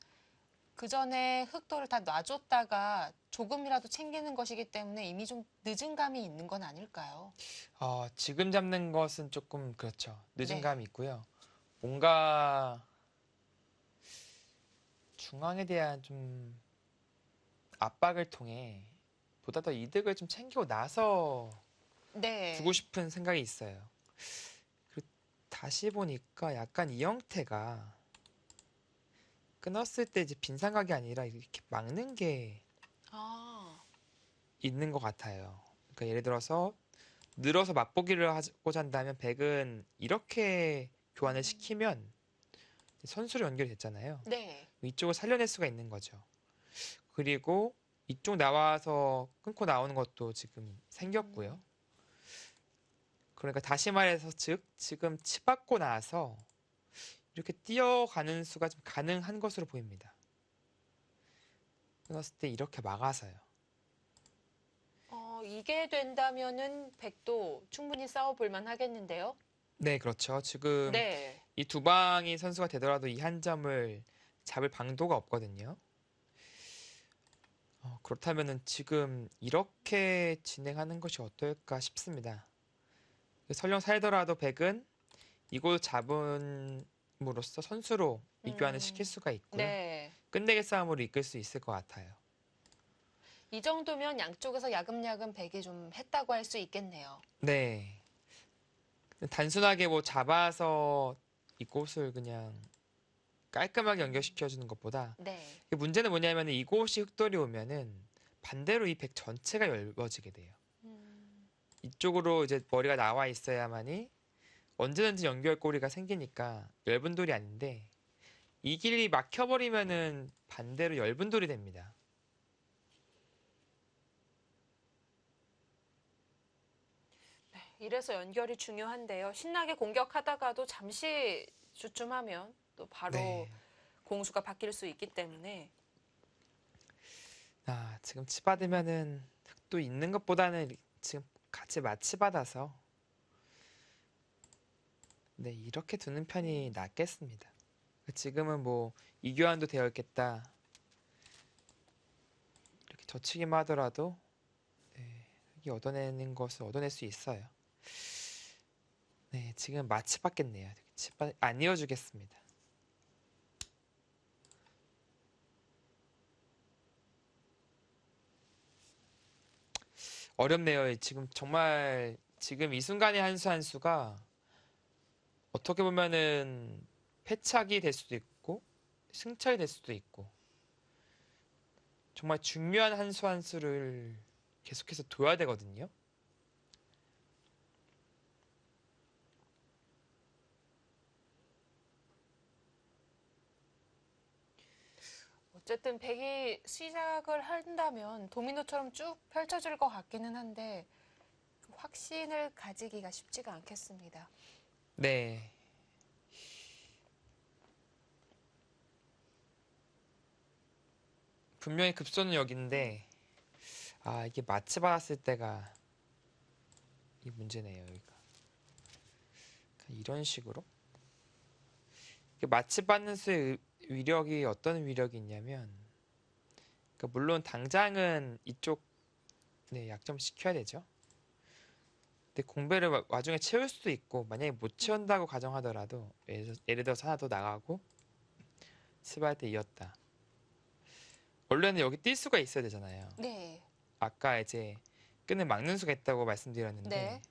그 전에 흑도를 다 놔줬다가 조금이라도 챙기는 것이기 때문에 이미 좀 늦은 감이 있는 건 아닐까요? 지금 잡는 것은 조금 그렇죠. 늦은 네. 감이 있고요. 뭔가 중앙에 대한 좀 압박을 통해 보다 더 이득을 좀 챙기고 나서 네. 두고 싶은 생각이 있어요. 그리고 다시 보니까 약간 이 형태가 끊었을 때 이제 빈상각이 아니라 이렇게 막는 게 아, 있는 것 같아요. 그러니까 예를 들어서 늘어서 맛보기를 하고자 한다면 백은 이렇게 교환을 시키면 선수로 연결이 됐잖아요. 네. 이쪽을 살려낼 수가 있는 거죠. 그리고 이쪽 나와서 끊고 나오는 것도 지금 생겼고요. 그러니까 다시 말해서 즉 지금 치받고 나서 이렇게 뛰어가는 수가 좀 가능한 것으로 보입니다. 끊었을 때 이렇게 막아서요. 이게 된다면은 백도 충분히 싸워볼 만 하겠는데요. 네, 그렇죠. 지금 네. 이 두 방이 선수가 되더라도 이 한 점을 잡을 방도가 없거든요. 그렇다면은 지금 이렇게 진행하는 것이 어떨까 싶습니다. 설령 살더라도 백은 이곳 잡음으로써 선수로 이교환을 시킬 수가 있고요. 네. 끝내기 싸움으로 이끌 수 있을 것 같아요. 이 정도면 양쪽에서 야금야금 백이 좀 했다고 할 수 있겠네요. 네. 단순하게 뭐 잡아서 이곳을 그냥 깔끔하게 연결시켜주는 것보다 네. 문제는 뭐냐면 이곳이 흑돌이 오면은 반대로 이 백 전체가 열어지게 돼요. 이쪽으로 이제 머리가 나와 있어야만이 언제든지 연결고리가 생기니까 엷은 돌이 아닌데 이 길이 막혀버리면은 반대로 엷은 돌이 됩니다. 이래서 연결이 중요한데요. 신나게 공격하다가도 잠시 주춤하면 또 바로 네. 공수가 바뀔 수 있기 때문에 지금 치받으면은 흑도 있는 것보다는 지금 같이 맞치받아서 네, 이렇게 두는 편이 낫겠습니다. 지금은 뭐 이교환도 되어 있겠다. 이렇게 젖히기만 하더라도 네, 흑이 얻어내는 것을 얻어낼 수 있어요. 네, 지금 마치받겠네요. 안 이어주겠습니다. 어렵네요. 지금 정말 지금 이 순간의 한 수 한 수가 어떻게 보면은 패착이 될 수도 있고 승차이 될 수도 있고 정말 중요한 한 수 한 수를 계속해서 둬야 되거든요. 어쨌든 백이 시작을 한다면 도미노처럼 쭉 펼쳐질 것 같기는 한데 확신을 가지기가 쉽지가 않겠습니다. 네. 분명히 급소는 여기인데 이게 마치 받았을 때가 이 문제네요. 여기가 이런 식으로 이게 마치 받는 수의 위력이 어떤 위력이 있냐면 그러니까 물론 당장은 이쪽 네, 약점 시켜야 되죠. 근데 공배를 와중에 채울 수도 있고 만약에 못 채운다고 가정하더라도 예를 들어서 하나 더 나가고 스바할 때 이었다. 원래는 여기 뛸 수가 있어야 되잖아요. 네. 아까 이제 끈을 막는 수가 있다고 말씀드렸는데 네.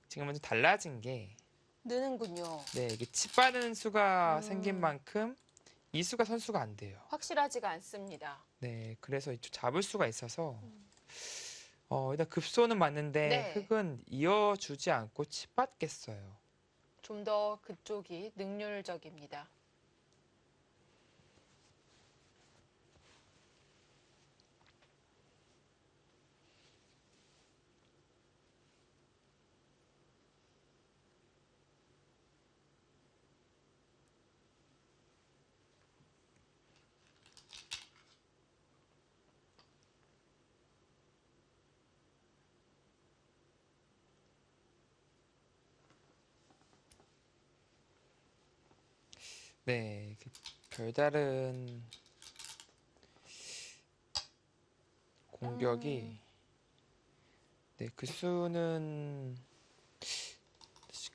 지금은 좀 달라진 게 느는군요. 네, 이게 칩받는 수가 생긴 만큼 이 수가 선수가 안 돼요. 확실하지가 않습니다. 네, 그래서 이쪽 잡을 수가 있어서 일단 급소는 맞는데 네. 흑은 이어주지 않고 칩받겠어요. 좀 더 그쪽이 능률적입니다. 네, 별다른 공격이 네, 그 수는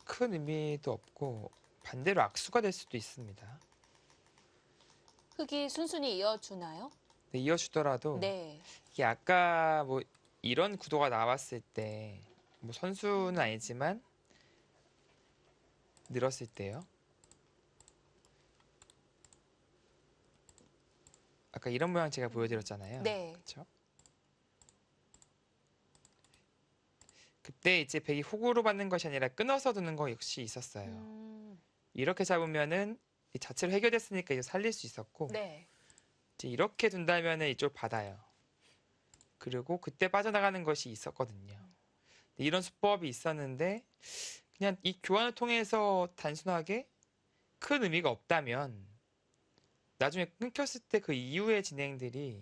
큰 의미도 없고 반대로 악수가 될 수도 있습니다. 흑이 순순히 이어주나요? 네, 이어주더라도 네. 이게 아까 뭐 이런 구도가 나왔을 때 뭐 선수는 아니지만 늘었을 때요. 아까 이런 모양 제가 보여드렸잖아요. 네. 그렇죠? 그때 이제 백이 훅으로 받는 것이 아니라 끊어서 두는 거 역시 있었어요. 이렇게 잡으면은 이 자체로 해결됐으니까 이제 살릴 수 있었고 네. 이제 이렇게 둔다면은 이쪽 받아요. 그리고 그때 빠져나가는 것이 있었거든요. 이런 수법이 있었는데 그냥 이 교환을 통해서 단순하게 큰 의미가 없다면 나중에 끊겼을 때 그 이후의 진행들이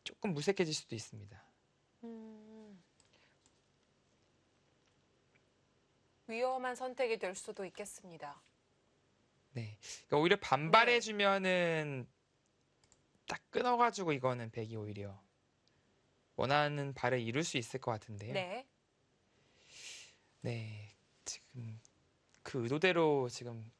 조금 무색해질 수도 있습니다. 위험한 선택이 될 수도 있겠습니다. 네. 그러니까 오히려 반발해주면은 딱 끊어가지고 이거는 백이 오히려 원하는 바를 이룰 수 있을 것 같은데요. 네. 네. 지금 그 의도대로 지금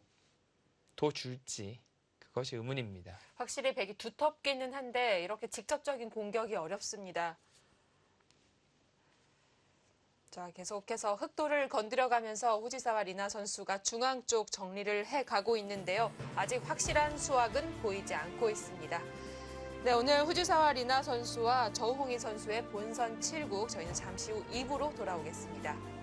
더 줄지 그것이 의문입니다. 확실히 백이 두텁기는 한데 이렇게 직접적인 공격이 어렵습니다. 자, 계속해서 흑도를 건드려가면서 후지사와 리나 선수가 중앙 쪽 정리를 해가고 있는데요. 아직 확실한 수확은 보이지 않고 있습니다. 네, 오늘 후지사와 리나 선수와 저우홍희 선수의 본선 7국 저희는 잠시 후 2부로 돌아오겠습니다.